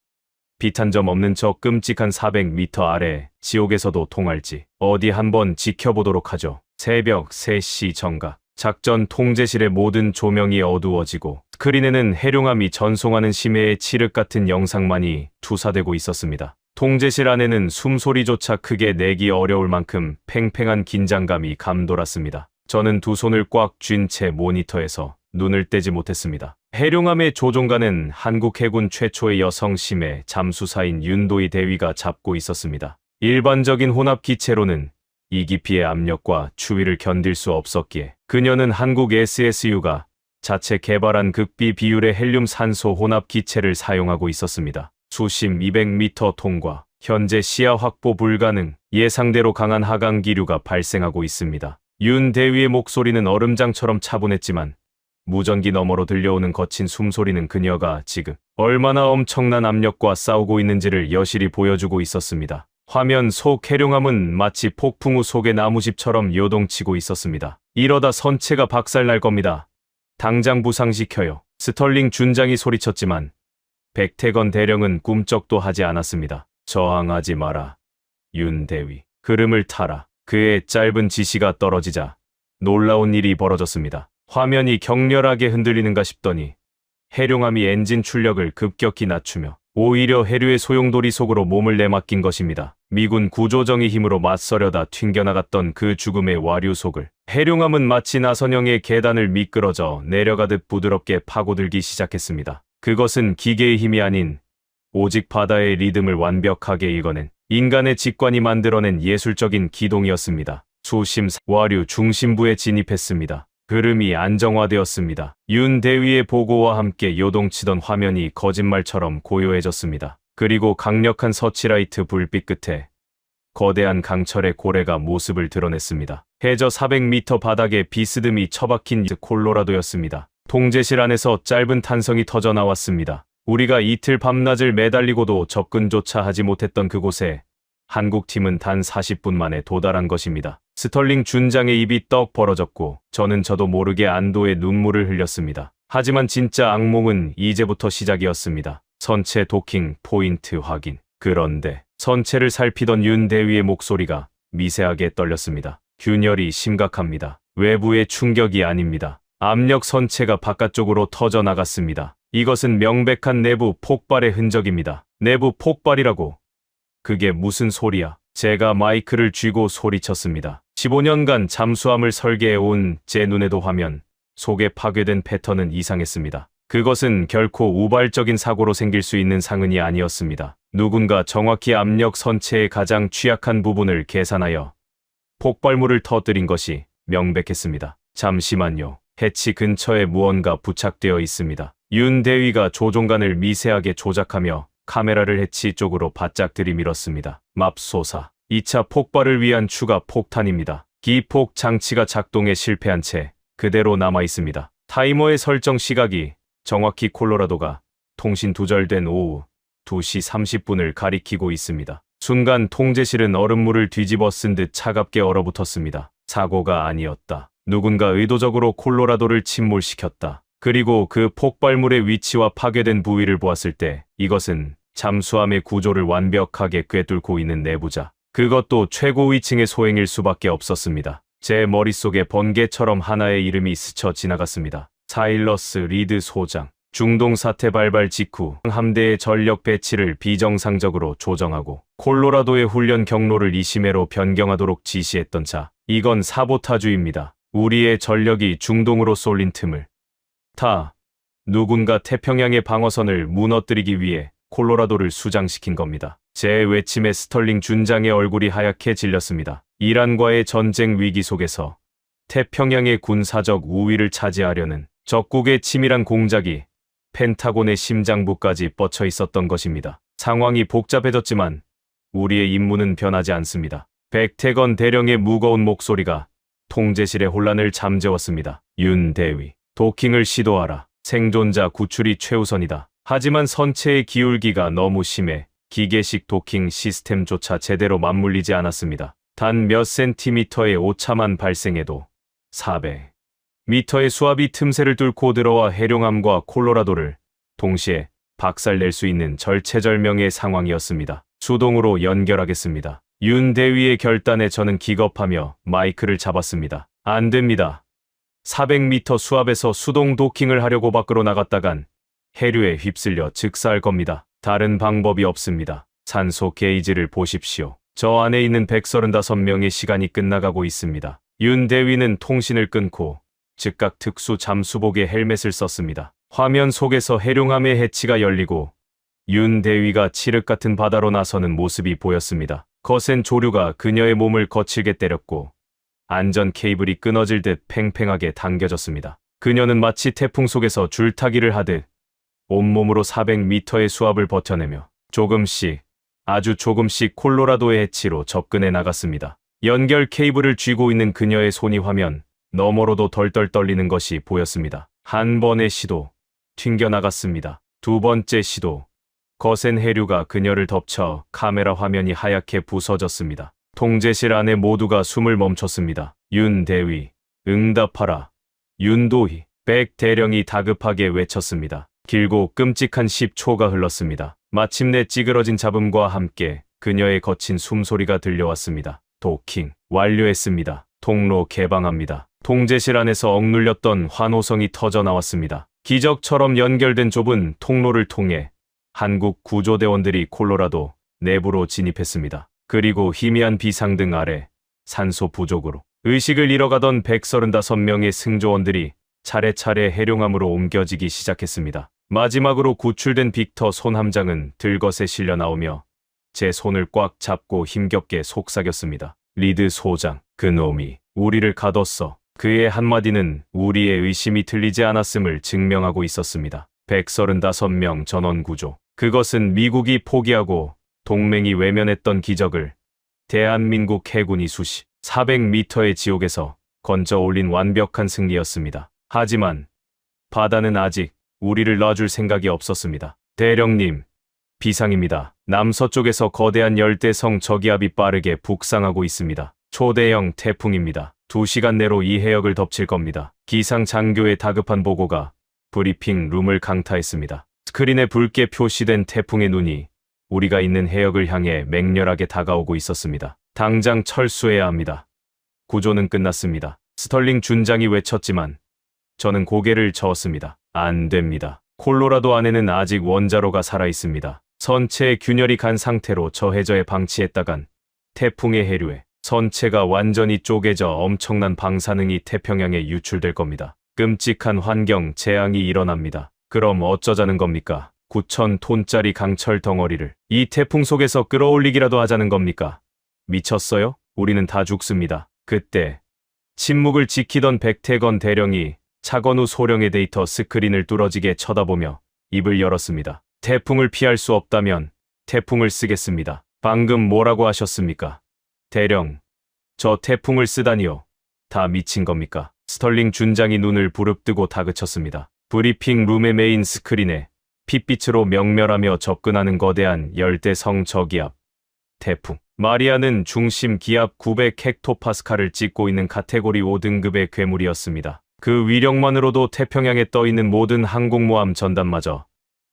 빛 한 점 없는 저 끔찍한 400m 아래 지옥에서도 통할지 어디 한번 지켜보도록 하죠. 새벽 3시 정각. 작전 통제실의 모든 조명이 어두워지고 스크린에는 해룡함이 전송하는 심해의 칠흑 같은 영상만이 투사되고 있었습니다. 통제실 안에는 숨소리조차 크게 내기 어려울 만큼 팽팽한 긴장감이 감돌았습니다. 저는 두 손을 꽉 쥔 채 모니터에서 눈을 떼지 못했습니다. 해룡함의 조종관은 한국 해군 최초의 여성 심해 잠수사인 윤도희 대위가 잡고 있었습니다. 일반적인 혼합 기체로는 이 깊이의 압력과 추위를 견딜 수 없었기에 그녀는 한국 SSU가 자체 개발한 극비 비율의 헬륨 산소 혼합 기체를 사용하고 있었습니다. 수심 200m 통과, 현재 시야 확보 불가능, 예상대로 강한 하강 기류가 발생하고 있습니다. 윤 대위의 목소리는 얼음장처럼 차분했지만 무전기 너머로 들려오는 거친 숨소리는 그녀가 지금 얼마나 엄청난 압력과 싸우고 있는지를 여실히 보여주고 있었습니다. 화면 속 해룡함은 마치 폭풍 우 속의 나무집처럼 요동치고 있었습니다. 이러다 선체가 박살날 겁니다. 당장 부상시켜요. 스털링 준장이 소리쳤지만 백태건 대령은 꿈쩍도 하지 않았습니다. 저항하지 마라. 윤 대위. 흐름을 타라. 그의 짧은 지시가 떨어지자 놀라운 일이 벌어졌습니다. 화면이 격렬하게 흔들리는가 싶더니 해룡함이 엔진 출력을 급격히 낮추며 오히려 해류의 소용돌이 속으로 몸을 내맡긴 것입니다. 미군 구조정의 힘으로 맞서려다 튕겨나갔던 그 죽음의 와류 속을 해룡함은 마치 나선형의 계단을 미끄러져 내려가듯 부드럽게 파고들기 시작했습니다. 그것은 기계의 힘이 아닌 오직 바다의 리듬을 완벽하게 읽어낸 인간의 직관이 만들어낸 예술적인 기동이었습니다. 수심 와류 중심부에 진입했습니다. 흐름이 안정화되었습니다. 윤 대위의 보고와 함께 요동치던 화면이 거짓말처럼 고요해졌습니다. 그리고 강력한 서치라이트 불빛 끝에 거대한 강철의 고래가 모습을 드러냈습니다. 해저 400m 바닥에 비스듬히 처박힌 콜로라도였습니다. 통제실 안에서 짧은 탄성이 터져 나왔습니다. 우리가 이틀 밤낮을 매달리고도 접근조차 하지 못했던 그곳에 한국팀은 단 40분 만에 도달한 것입니다. 스털링 준장의 입이 떡 벌어졌고 저도 모르게 안도의 눈물을 흘렸습니다. 하지만 진짜 악몽은 이제부터 시작이었습니다. 선체 도킹 포인트 확인. 그런데 선체를 살피던 윤 대위의 목소리가 미세하게 떨렸습니다. 균열이 심각합니다. 외부의 충격이 아닙니다. 압력 선체가 바깥쪽으로 터져 나갔습니다. 이것은 명백한 내부 폭발의 흔적입니다. 내부 폭발이라고. 그게 무슨 소리야? 제가 마이크를 쥐고 소리쳤습니다. 15년간 잠수함을 설계해온 제 눈에도 화면 속에 파괴된 패턴은 이상했습니다. 그것은 결코 우발적인 사고로 생길 수 있는 상흔이 아니었습니다. 누군가 정확히 압력 선체의 가장 취약한 부분을 계산하여 폭발물을 터뜨린 것이 명백했습니다. 잠시만요. 해치 근처에 무언가 부착되어 있습니다. 윤 대위가 조종관을 미세하게 조작하며 카메라를 해치 쪽으로 바짝 들이밀었습니다. 맙소사. 2차 폭발을 위한 추가 폭탄입니다. 기폭 장치가 작동에 실패한 채 그대로 남아 있습니다. 타이머의 설정 시각이 정확히 콜로라도가 통신 두절된 오후 2시 30분을 가리키고 있습니다. 순간 통제실은 얼음물을 뒤집어 쓴 듯 차갑게 얼어붙었습니다. 사고가 아니었다. 누군가 의도적으로 콜로라도를 침몰시켰다. 그리고 그 폭발물의 위치와 파괴된 부위를 보았을 때 이것은 잠수함의 구조를 완벽하게 꿰뚫고 있는 내부자. 그것도 최고 위층의 소행일 수밖에 없었습니다. 제 머릿속에 번개처럼 하나의 이름이 스쳐 지나갔습니다. 사일러스 리드 소장. 중동 사태 발발 직후 함대의 전력 배치를 비정상적으로 조정하고 콜로라도의 훈련 경로를 이심해로 변경하도록 지시했던 자. 이건 사보타주입니다. 우리의 전력이 중동으로 쏠린 틈을 누군가 태평양의 방어선을 무너뜨리기 위해 콜로라도를 수장시킨 겁니다. 제 외침에 스털링 준장의 얼굴이 하얗게 질렸습니다. 이란과의 전쟁 위기 속에서 태평양의 군사적 우위를 차지하려는 적국의 치밀한 공작이 펜타곤의 심장부까지 뻗쳐 있었던 것입니다. 상황이 복잡해졌지만 우리의 임무는 변하지 않습니다. 백태건 대령의 무거운 목소리가 통제실의 혼란을 잠재웠습니다. 윤 대위, 도킹을 시도하라. 생존자 구출이 최우선이다. 하지만 선체의 기울기가 너무 심해 기계식 도킹 시스템조차 제대로 맞물리지 않았습니다. 단 몇 센티미터의 오차만 발생해도 400미터의 수압이 틈새를 뚫고 들어와 해룡암과 콜로라도를 동시에 박살낼 수 있는 절체절명의 상황이었습니다. 수동으로 연결하겠습니다. 윤 대위의 결단에 저는 기겁하며 마이크를 잡았습니다. 안 됩니다. 400미터 수압에서 수동 도킹을 하려고 밖으로 나갔다간 해류에 휩쓸려 즉사할 겁니다. 다른 방법이 없습니다. 산소 게이지를 보십시오. 저 안에 있는 135명의 시간이 끝나가고 있습니다. 윤 대위는 통신을 끊고 즉각 특수 잠수복의 헬멧을 썼습니다. 화면 속에서 해룡함의 해치가 열리고 윤 대위가 칠흑 같은 바다로 나서는 모습이 보였습니다. 거센 조류가 그녀의 몸을 거칠게 때렸고 안전 케이블이 끊어질 듯 팽팽하게 당겨졌습니다. 그녀는 마치 태풍 속에서 줄타기를 하듯 온몸으로 400미터의 수압을 버텨내며 조금씩, 아주 조금씩 콜로라도의 해치로 접근해 나갔습니다. 연결 케이블을 쥐고 있는 그녀의 손이 화면 너머로도 덜덜 떨리는 것이 보였습니다. 한 번의 시도, 튕겨나갔습니다. 두 번째 시도, 거센 해류가 그녀를 덮쳐 카메라 화면이 하얗게 부서졌습니다. 통제실 안에 모두가 숨을 멈췄습니다. 윤 대위, 응답하라. 윤도희, 백 대령이 다급하게 외쳤습니다. 길고 끔찍한 10초가 흘렀습니다. 마침내 찌그러진 잡음과 함께 그녀의 거친 숨소리가 들려왔습니다. 도킹, 완료했습니다. 통로 개방합니다. 통제실 안에서 억눌렸던 환호성이 터져 나왔습니다. 기적처럼 연결된 좁은 통로를 통해 한국 구조대원들이 콜로라도 내부로 진입했습니다. 그리고 희미한 비상등 아래 산소 부족으로 의식을 잃어가던 135명의 승조원들이 차례차례 해룡함으로 옮겨지기 시작했습니다. 마지막으로 구출된 빅터 손함장은 들것에 실려 나오며 제 손을 꽉 잡고 힘겹게 속삭였습니다. 리드 소장, 그놈이 우리를 가뒀어. 그의 한마디는 우리의 의심이 틀리지 않았음을 증명하고 있었습니다. 135명 전원 구조. 그것은 미국이 포기하고 동맹이 외면했던 기적을 대한민국 해군이 수십 400미터의 지옥에서 건져 올린 완벽한 승리였습니다. 하지만 바다는 아직 우리를 놔줄 생각이 없었습니다. 대령님, 비상입니다. 남서쪽에서 거대한 열대성 저기압이 빠르게 북상하고 있습니다. 초대형 태풍입니다. 2시간 내로 이 해역을 덮칠 겁니다. 기상 장교의 다급한 보고가 브리핑 룸을 강타했습니다. 스크린에 붉게 표시된 태풍의 눈이 우리가 있는 해역을 향해 맹렬하게 다가오고 있었습니다. 당장 철수해야 합니다. 구조는 끝났습니다. 스털링 준장이 외쳤지만 저는 고개를 저었습니다. 안 됩니다. 콜로라도 안에는 아직 원자로가 살아있습니다. 선체의 균열이 간 상태로 저 해저에 방치했다간 태풍의 해류에 선체가 완전히 쪼개져 엄청난 방사능이 태평양에 유출될 겁니다. 끔찍한 환경 재앙이 일어납니다. 그럼 어쩌자는 겁니까? 9,000톤짜리 강철 덩어리를 이 태풍 속에서 끌어올리기라도 하자는 겁니까? 미쳤어요? 우리는 다 죽습니다. 그때 침묵을 지키던 백태건 대령이 차건우 소령의 데이터 스크린을 뚫어지게 쳐다보며 입을 열었습니다. 태풍을 피할 수 없다면 태풍을 쓰겠습니다. 방금 뭐라고 하셨습니까? 대령, 저 태풍을 쓰다니요. 다 미친 겁니까? 스털링 준장이 눈을 부릅뜨고 다그쳤습니다. 브리핑 룸의 메인 스크린에 핏빛으로 명멸하며 접근하는 거대한 열대성 저기압 태풍. 마리아는 중심 기압 900헥토파스칼을 찍고 있는 카테고리 5등급의 괴물이었습니다. 그 위력만으로도 태평양에 떠있는 모든 항공모함 전단마저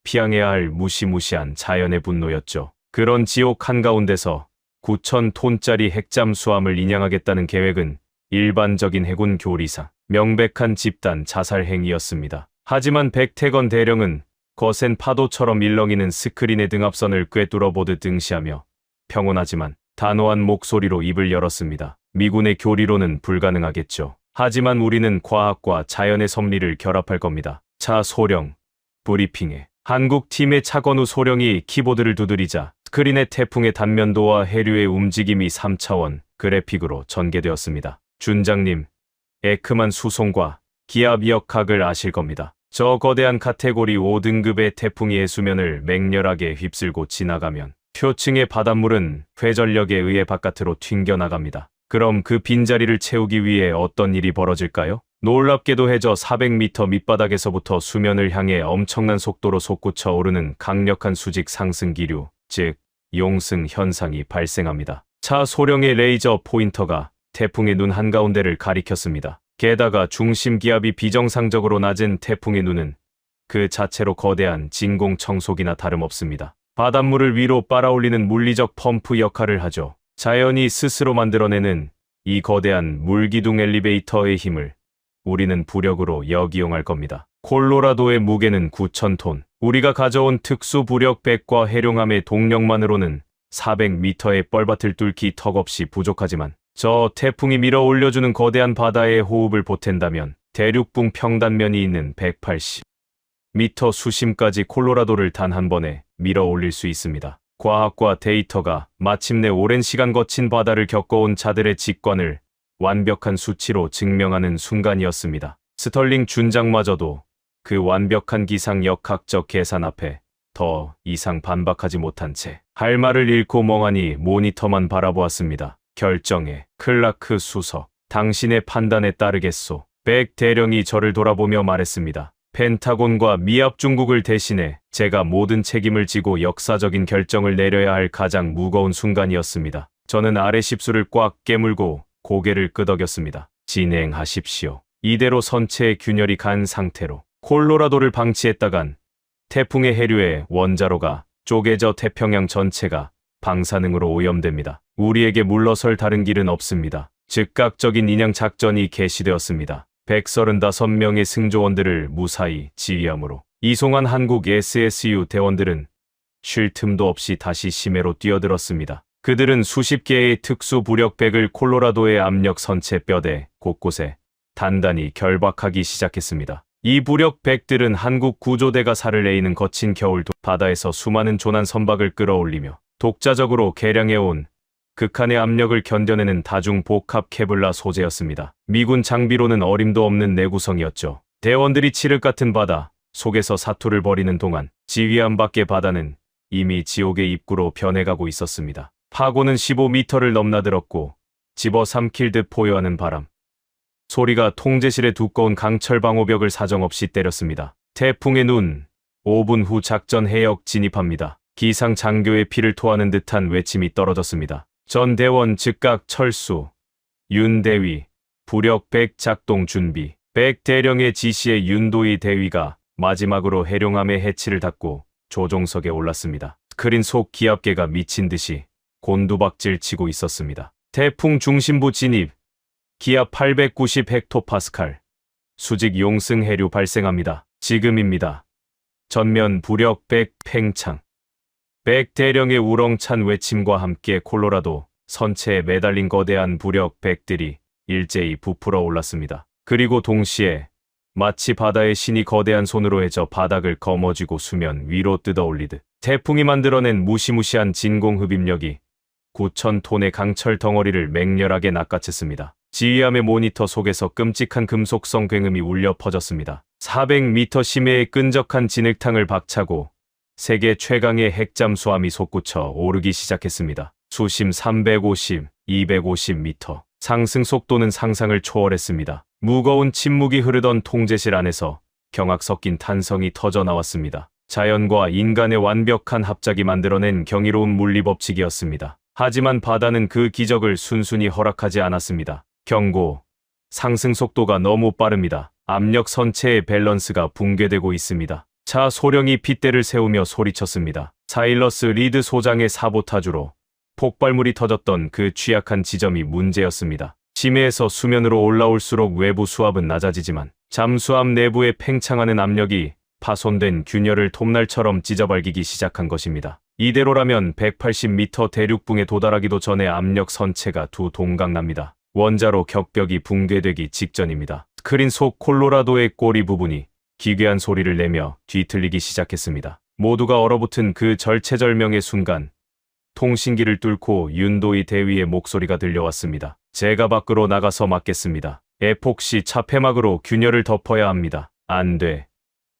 피항해야 할 무시무시한 자연의 분노였죠. 그런 지옥 한가운데서 9,000톤짜리 핵잠수함을 인양하겠다는 계획은 일반적인 해군 교리상 명백한 집단 자살 행위였습니다. 하지만 백태건 대령은 거센 파도처럼 일렁이는 스크린의 등압선을 꿰뚫어 보듯 등시하며 평온하지만 단호한 목소리로 입을 열었습니다. 미군의 교리로는 불가능하겠죠. 하지만 우리는 과학과 자연의 섭리를 결합할 겁니다. 차 소령 브리핑에 한국 팀의 차건우 소령이 키보드를 두드리자 스크린의 태풍의 단면도와 해류의 움직임이 3차원 그래픽으로 전개되었습니다. 준장님, 에크만 수송과 기압 역학을 아실 겁니다. 저 거대한 카테고리 5등급의 태풍이 해수면을 맹렬하게 휩쓸고 지나가면 표층의 바닷물은 회전력에 의해 바깥으로 튕겨나갑니다. 그럼 그 빈자리를 채우기 위해 어떤 일이 벌어질까요? 놀랍게도 해저 400m 밑바닥에서부터 수면을 향해 엄청난 속도로 솟구쳐 오르는 강력한 수직 상승 기류, 즉 용승 현상이 발생합니다. 차 소령의 레이저 포인터가 태풍의 눈 한가운데를 가리켰습니다. 게다가 중심 기압이 비정상적으로 낮은 태풍의 눈은 그 자체로 거대한 진공 청소기나 다름없습니다. 바닷물을 위로 빨아올리는 물리적 펌프 역할을 하죠. 자연이 스스로 만들어내는 이 거대한 물기둥 엘리베이터의 힘을 우리는 부력으로 역이용할 겁니다. 콜로라도의 무게는 9,000톤. 우리가 가져온 특수 부력백과 해룡함의 동력만으로는 400m의 뻘밭을 뚫기 턱없이 부족하지만 저 태풍이 밀어 올려주는 거대한 바다의 호흡을 보탠다면 대륙붕 평단면이 있는 180m 수심까지 콜로라도를 단 한 번에 밀어 올릴 수 있습니다. 과학과 데이터가 마침내 오랜 시간 거친 바다를 겪어온 자들의 직관을 완벽한 수치로 증명하는 순간이었습니다. 스털링 준장마저도 그 완벽한 기상 역학적 계산 앞에 더 이상 반박하지 못한 채 할 말을 잃고 멍하니 모니터만 바라보았습니다. 결정해. 클라크 수석. 당신의 판단에 따르겠소. 백 대령이 저를 돌아보며 말했습니다. 펜타곤과 미합 중국을 대신해 제가 모든 책임을 지고 역사적인 결정을 내려야 할 가장 무거운 순간이었습니다. 저는 아래 십수를 꽉 깨물고 고개를 끄덕였습니다. 진행하십시오. 이대로 선체의 균열이 간 상태로 콜로라도를 방치했다간 태풍의 해류에 원자로가 쪼개져 태평양 전체가 방사능으로 오염됩니다. 우리에게 물러설 다른 길은 없습니다. 즉각적인 인양 작전이 개시되었습니다. 135명의 승조원들을 무사히 지휘함으로 이송한 한국 SSU 대원들은 쉴 틈도 없이 다시 심해로 뛰어들었습니다. 그들은 수십 개의 특수 부력백을 콜로라도의 압력 선체 뼈대 곳곳에 단단히 결박하기 시작했습니다. 이 부력백들은 한국 구조대가 살을 내이는 거친 겨울 바다에서 수많은 조난 선박을 끌어올리며 독자적으로 개량해온 극한의 압력을 견뎌내는 다중 복합 케블라 소재였습니다. 미군 장비로는 어림도 없는 내구성이었죠. 대원들이 칠흑 같은 바다 속에서 사투를 벌이는 동안 지휘함 밖의 바다는 이미 지옥의 입구로 변해가고 있었습니다. 파고는 15m를 넘나들었고 집어삼킬 듯 포효하는 바람. 소리가 통제실의 두꺼운 강철 방호벽을 사정없이 때렸습니다. 태풍의 눈. 5분 후 작전 해역 진입합니다. 기상 장교의 피를 토하는 듯한 외침이 떨어졌습니다. 전 대원 즉각 철수. 윤 대위. 부력 100 작동 준비. 100 대령의 지시에 윤도희 대위가 마지막으로 해룡함의 해치를 닫고 조종석에 올랐습니다. 스크린 속 기압계가 미친 듯이 곤두박질 치고 있었습니다. 태풍 중심부 진입. 기압 890 헥토파스칼. 수직 용승 해류 발생합니다. 지금입니다. 전면 부력 100 팽창. 100 대령의 우렁찬 외침과 함께 콜로라도 선체에 매달린 거대한 부력 100들이 일제히 부풀어 올랐습니다. 그리고 동시에 마치 바다의 신이 거대한 손으로 해저 바닥을 거머쥐고 수면 위로 뜯어올리듯 태풍이 만들어낸 무시무시한 진공 흡입력이 9,000톤의 강철 덩어리를 맹렬하게 낚아챘습니다. 지휘함의 모니터 속에서 끔찍한 금속성 굉음이 울려 퍼졌습니다. 400m 심해의 끈적한 진흙탕을 박차고 세계 최강의 핵잠수함이 솟구쳐 오르기 시작했습니다. 수심 350, 250m. 상승 속도는 상상을 초월했습니다. 무거운 침묵이 흐르던 통제실 안에서 경악 섞인 탄성이 터져 나왔습니다. 자연과 인간의 완벽한 합작이 만들어낸 경이로운 물리법칙이었습니다. 하지만 바다는 그 기적을 순순히 허락하지 않았습니다. 경고. 상승 속도가 너무 빠릅니다. 압력 선체의 밸런스가 붕괴되고 있습니다. 차 소령이 핏대를 세우며 소리쳤습니다. 사일러스 리드 소장의 사보타주로 폭발물이 터졌던 그 취약한 지점이 문제였습니다. 심해에서 수면으로 올라올수록 외부 수압은 낮아지지만 잠수함 내부의 팽창하는 압력이 파손된 균열을 톱날처럼 찢어발기기 시작한 것입니다. 이대로라면 180m 대륙붕에 도달하기도 전에 압력 선체가 두 동강납니다. 원자로 격벽이 붕괴되기 직전입니다. 스크린 속 콜로라도의 꼬리 부분이 기괴한 소리를 내며 뒤틀리기 시작했습니다. 모두가 얼어붙은 그 절체절명의 순간 통신기를 뚫고 윤도희 대위의 목소리가 들려왔습니다. 제가 밖으로 나가서 막겠습니다. 에폭시 차폐막으로 균열을 덮어야 합니다. 안 돼.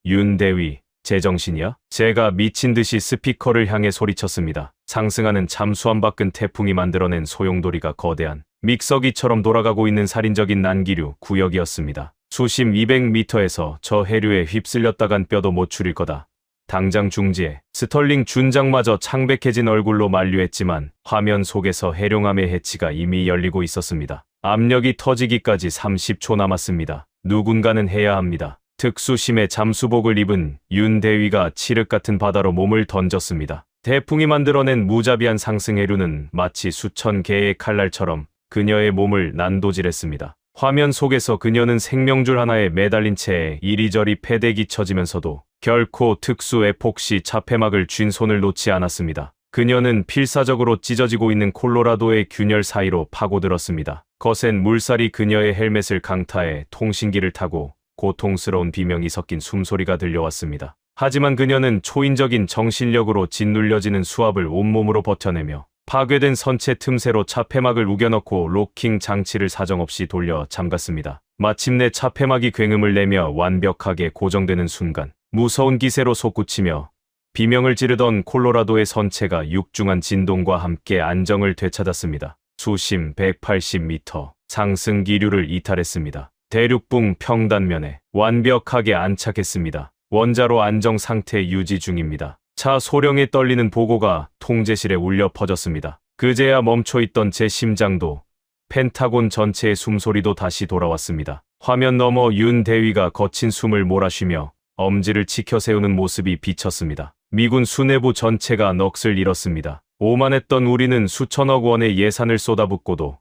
윤 대위, 제정신이야? 제가 미친 듯이 스피커를 향해 소리쳤습니다. 상승하는 잠수함 밖은 태풍이 만들어낸 소용돌이가 거대한 믹서기처럼 돌아가고 있는 살인적인 난기류 구역이었습니다. 수심 200m에서 저 해류에 휩쓸렸다간 뼈도 못 추릴 거다. 당장 중지해. 스털링 준장마저 창백해진 얼굴로 만류했지만 화면 속에서 해룡함의 해치가 이미 열리고 있었습니다. 압력이 터지기까지 30초 남았습니다. 누군가는 해야 합니다. 특수심의 잠수복을 입은 윤 대위가 칠흑 같은 바다로 몸을 던졌습니다. 태풍이 만들어낸 무자비한 상승 해류는 마치 수천 개의 칼날처럼 그녀의 몸을 난도질했습니다. 화면 속에서 그녀는 생명줄 하나에 매달린 채 이리저리 패대기 쳐지면서도 결코 특수 에폭시 차폐막을 쥔 손을 놓지 않았습니다. 그녀는 필사적으로 찢어지고 있는 콜로라도의 균열 사이로 파고들었습니다. 거센 물살이 그녀의 헬멧을 강타해 통신기를 타고 고통스러운 비명이 섞인 숨소리가 들려왔습니다. 하지만 그녀는 초인적인 정신력으로 짓눌려지는 수압을 온몸으로 버텨내며 파괴된 선체 틈새로 차폐막을 우겨넣고 로킹 장치를 사정없이 돌려 잠갔습니다. 마침내 차폐막이 굉음을 내며 완벽하게 고정되는 순간 무서운 기세로 솟구치며 비명을 지르던 콜로라도의 선체가 육중한 진동과 함께 안정을 되찾았습니다. 수심 180m 상승 기류를 이탈했습니다. 대륙붕 평단면에 완벽하게 안착했습니다. 원자로 안정 상태 유지 중입니다. 차 소령에 떨리는 보고가 통제실에 울려 퍼졌습니다. 그제야 멈춰있던 제 심장도 펜타곤 전체의 숨소리도 다시 돌아왔습니다. 화면 너머 윤 대위가 거친 숨을 몰아쉬며 엄지를 치켜 세우는 모습이 비쳤습니다. 미군 수뇌부 전체가 넋을 잃었습니다. 오만했던 우리는 수천억 원의 예산을 쏟아붓고도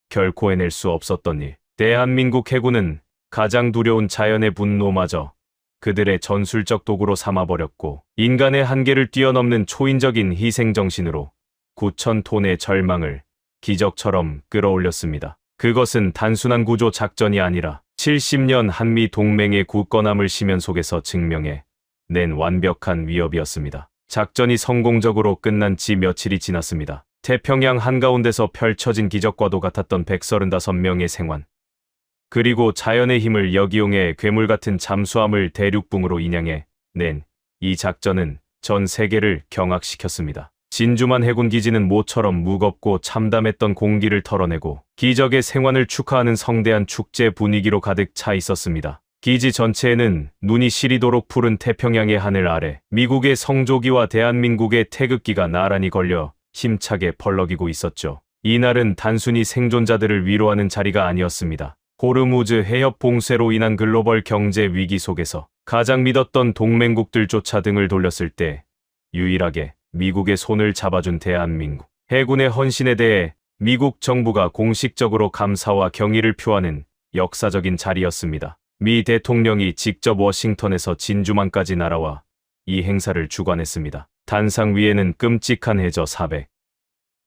결코 해낼 수 없었던 일. 대한민국 해군은 가장 두려운 자연의 분노마저 그들의 전술적 도구로 삼아버렸고 인간의 한계를 뛰어넘는 초인적인 희생정신으로 9,000톤의 절망을 기적처럼 끌어올렸습니다. 그것은 단순한 구조 작전이 아니라 70년 한미 동맹의 굳건함을 시면 속에서 증명해 낸 완벽한 위협이었습니다. 작전이 성공적으로 끝난 지 며칠이 지났습니다. 태평양 한가운데서 펼쳐진 기적과도 같았던 135명의 생還. 그리고 자연의 힘을 역이용해 괴물 같은 잠수함을 대륙붕으로 인양해 낸 이 작전은 전 세계를 경악시켰습니다. 진주만 해군 기지는 모처럼 무겁고 참담했던 공기를 털어내고 기적의 생환을 축하하는 성대한 축제 분위기로 가득 차 있었습니다. 기지 전체에는 눈이 시리도록 푸른 태평양의 하늘 아래 미국의 성조기와 대한민국의 태극기가 나란히 걸려 힘차게 펄럭이고 있었죠. 이날은 단순히 생존자들을 위로하는 자리가 아니었습니다. 호르무즈 해협 봉쇄로 인한 글로벌 경제 위기 속에서 가장 믿었던 동맹국들조차 등을 돌렸을 때 유일하게 미국의 손을 잡아준 대한민국. 해군의 헌신에 대해 미국 정부가 공식적으로 감사와 경의를 표하는 역사적인 자리였습니다. 미 대통령이 직접 워싱턴에서 진주만까지 날아와 이 행사를 주관했습니다. 단상 위에는 끔찍한 해저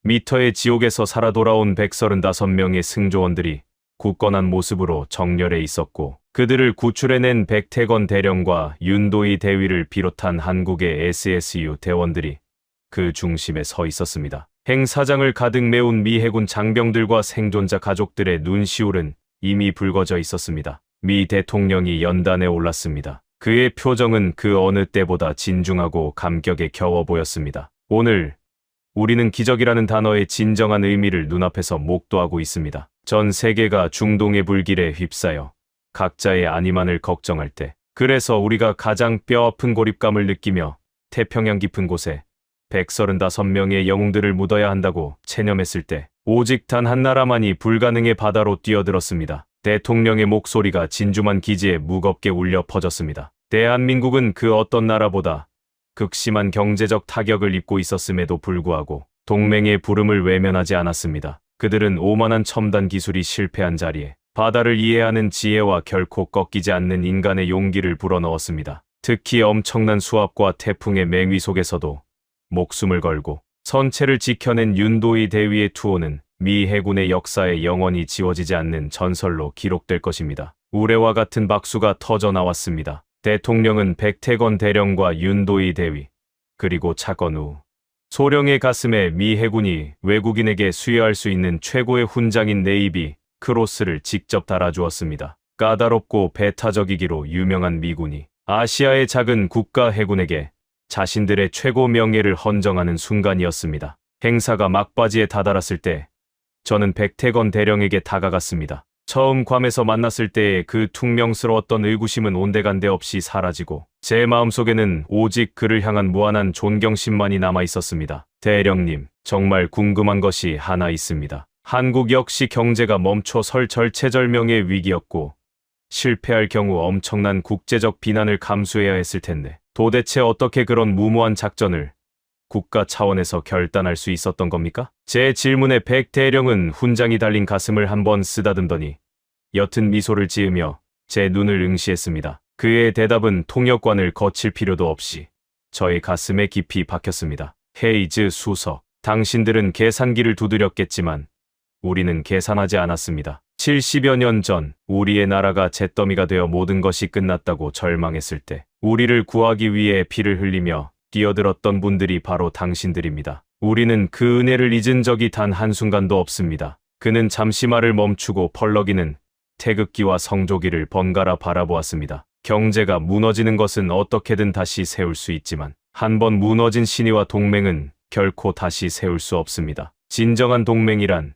400m의 지옥에서 살아 돌아온 135명의 승조원들이 굳건한 모습으로 정렬해 있었고 그들을 구출해낸 백태건 대령과 윤도희 대위를 비롯한 한국의 SSU 대원들이 그 중심에 서 있었습니다. 행사장을 가득 메운 미 해군 장병들과 생존자 가족들의 눈시울은 이미 붉어져 있었습니다. 미 대통령이 연단에 올랐습니다. 그의 표정은 그 어느 때보다 진중하고 감격에 겨워 보였습니다. 오늘 우리는 기적이라는 단어의 진정한 의미를 눈앞에서 목도하고 있습니다. 전 세계가 중동의 불길에 휩싸여 각자의 안위만을 걱정할 때 그래서 우리가 가장 뼈아픈 고립감을 느끼며 태평양 깊은 곳에 135명의 영웅들을 묻어야 한다고 체념했을 때 오직 단 한 나라만이 불가능의 바다로 뛰어들었습니다. 대통령의 목소리가 진주만 기지에 무겁게 울려 퍼졌습니다. 대한민국은 그 어떤 나라보다 극심한 경제적 타격을 입고 있었음에도 불구하고 동맹의 부름을 외면하지 않았습니다. 그들은 오만한 첨단 기술이 실패한 자리에 바다를 이해하는 지혜와 결코 꺾이지 않는 인간의 용기를 불어넣었습니다. 특히 엄청난 수압과 태풍의 맹위 속에서도 목숨을 걸고 선체를 지켜낸 윤도희 대위의 투호는 미 해군의 역사에 영원히 지워지지 않는 전설로 기록될 것입니다. 우레와 같은 박수가 터져 나왔습니다. 대통령은 백태건 대령과 윤도희 대위, 그리고 차건우, 소령의 가슴에 미 해군이 외국인에게 수여할 수 있는 최고의 훈장인 네이비 크로스를 직접 달아주었습니다. 까다롭고 배타적이기로 유명한 미군이 아시아의 작은 국가 해군에게 자신들의 최고 명예를 헌정하는 순간이었습니다. 행사가 막바지에 다다랐을 때 저는 백태건 대령에게 다가갔습니다. 처음 괌에서 만났을 때의 그 퉁명스러웠던 의구심은 온데간데 없이 사라지고 제 마음속에는 오직 그를 향한 무한한 존경심만이 남아 있었습니다. 대령님, 정말 궁금한 것이 하나 있습니다. 한국 역시 경제가 멈춰 설 절체절명의 위기였고 실패할 경우 엄청난 국제적 비난을 감수해야 했을 텐데 도대체 어떻게 그런 무모한 작전을 국가 차원에서 결단할 수 있었던 겁니까? 제 질문에 백 대령은 훈장이 달린 가슴을 한번 쓰다듬더니 옅은 미소를 지으며 제 눈을 응시했습니다. 그의 대답은 통역관을 거칠 필요도 없이 저의 가슴에 깊이 박혔습니다. 헤이즈 수석, 당신들은 계산기를 두드렸겠지만 우리는 계산하지 않았습니다. 70여 년 전 우리의 나라가 잿더미가 되어 모든 것이 끝났다고 절망했을 때 우리를 구하기 위해 피를 흘리며 뛰어들었던 분들이 바로 당신들입니다. 우리는 그 은혜를 잊은 적이 단 한순간도 없습니다. 그는 잠시 말을 멈추고 펄럭이는 태극기와 성조기를 번갈아 바라보았습니다. 경제가 무너지는 것은 어떻게든 다시 세울 수 있지만 한번 무너진 신의와 동맹은 결코 다시 세울 수 없습니다. 진정한 동맹이란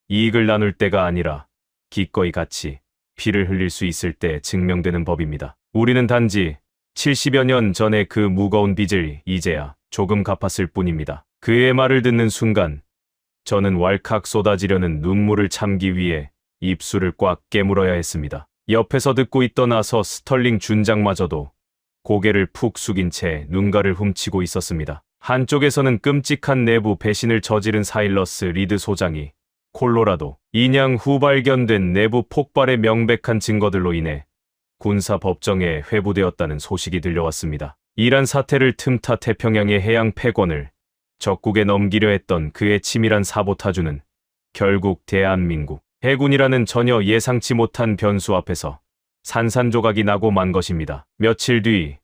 이익을 나눌 때가 아니라 기꺼이 같이 피를 흘릴 수 있을 때 증명되는 법입니다. 우리는 단지 70여 년 전의 그 무거운 빚을 이제야 조금 갚았을 뿐입니다. 그의 말을 듣는 순간 저는 왈칵 쏟아지려는 눈물을 참기 위해 입술을 꽉 깨물어야 했습니다. 옆에서 듣고 있던 아서 스털링 준장마저도 고개를 푹 숙인 채 눈가를 훔치고 있었습니다. 한쪽에서는 끔찍한 내부 배신을 저지른 사일러스 리드 소장이 콜로라도 인양 후 발견된 내부 폭발의 명백한 증거들로 인해 군사법정에 회부되었다는 소식이 들려왔습니다. 이란 사태를 틈타 태평양의 해양 패권을 적국에 넘기려 했던 그의 치밀한 사보타주는 결국 대한민국 해군이라는 전혀 예상치 못한 변수 앞에서 산산조각이 나고 만 것입니다. 며칠 뒤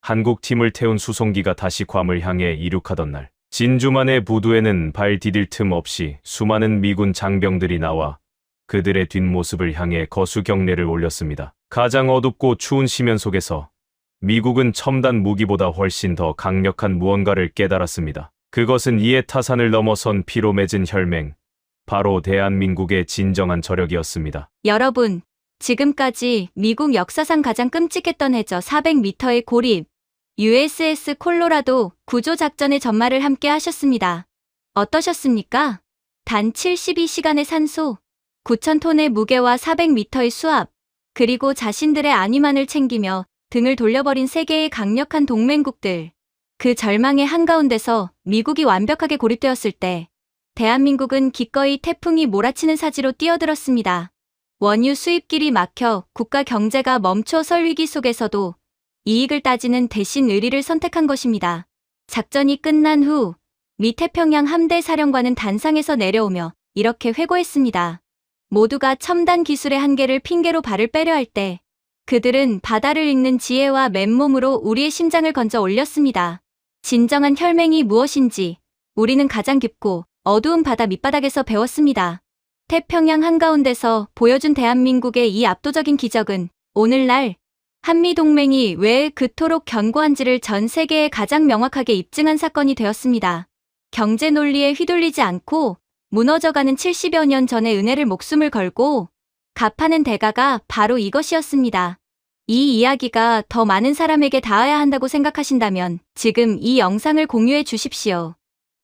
한국 팀을 태운 수송기가 다시 괌을 향해 이륙하던 날 진주만의 부두에는 발 디딜 틈 없이 수많은 미군 장병들이 나와 그들의 뒷모습을 향해 거수 경례를 올렸습니다. 가장 어둡고 추운 시면 속에서 미국은 첨단 무기보다 훨씬 더 강력한 무언가를 깨달았습니다. 그것은 이해 타산을 넘어선 피로 맺은 혈맹, 바로 대한민국의 진정한 저력이었습니다. 여러분, 지금까지 미국 역사상 가장 끔찍했던 해저 400m의 고립, USS 콜로라도 구조작전의 전말을 함께 하셨습니다. 어떠셨습니까? 단 72시간의 산소, 9,000톤의 무게와 400m의 수압, 그리고 자신들의 안위만을 챙기며 등을 돌려버린 세계의 강력한 동맹국들. 그 절망의 한가운데서 미국이 완벽하게 고립되었을 때 대한민국은 기꺼이 태풍이 몰아치는 사지로 뛰어들었습니다. 원유 수입길이 막혀 국가 경제가 멈춰 설 위기 속에서도 이익을 따지는 대신 의리를 선택한 것입니다. 작전이 끝난 후 미 태평양 함대 사령관은 단상에서 내려오며 이렇게 회고했습니다. 모두가 첨단 기술의 한계를 핑계로 발을 빼려 할 때 그들은 바다를 읽는 지혜와 맨몸으로 우리의 심장을 건져 올렸습니다. 진정한 혈맹이 무엇인지 우리는 가장 깊고 어두운 바다 밑바닥에서 배웠습니다. 태평양 한가운데서 보여준 대한민국의 이 압도적인 기적은 오늘날 한미동맹이 왜 그토록 견고한지를 전 세계에 가장 명확하게 입증한 사건이 되었습니다. 경제 논리에 휘둘리지 않고 무너져가는 70여 년 전의 은혜를 목숨을 걸고 갚아낸 대가가 바로 이것이었습니다. 이 이야기가 더 많은 사람에게 닿아야 한다고 생각하신다면 지금 이 영상을 공유해 주십시오.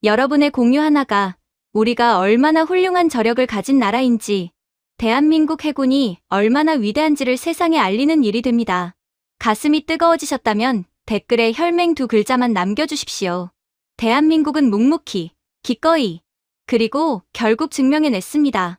여러분의 공유 하나가 우리가 얼마나 훌륭한 저력을 가진 나라인지, 대한민국 해군이 얼마나 위대한지를 세상에 알리는 일이 됩니다. 가슴이 뜨거워지셨다면 댓글에 혈맹 두 글자만 남겨주십시오. 대한민국은 묵묵히, 기꺼이, 그리고 결국 증명해냈습니다.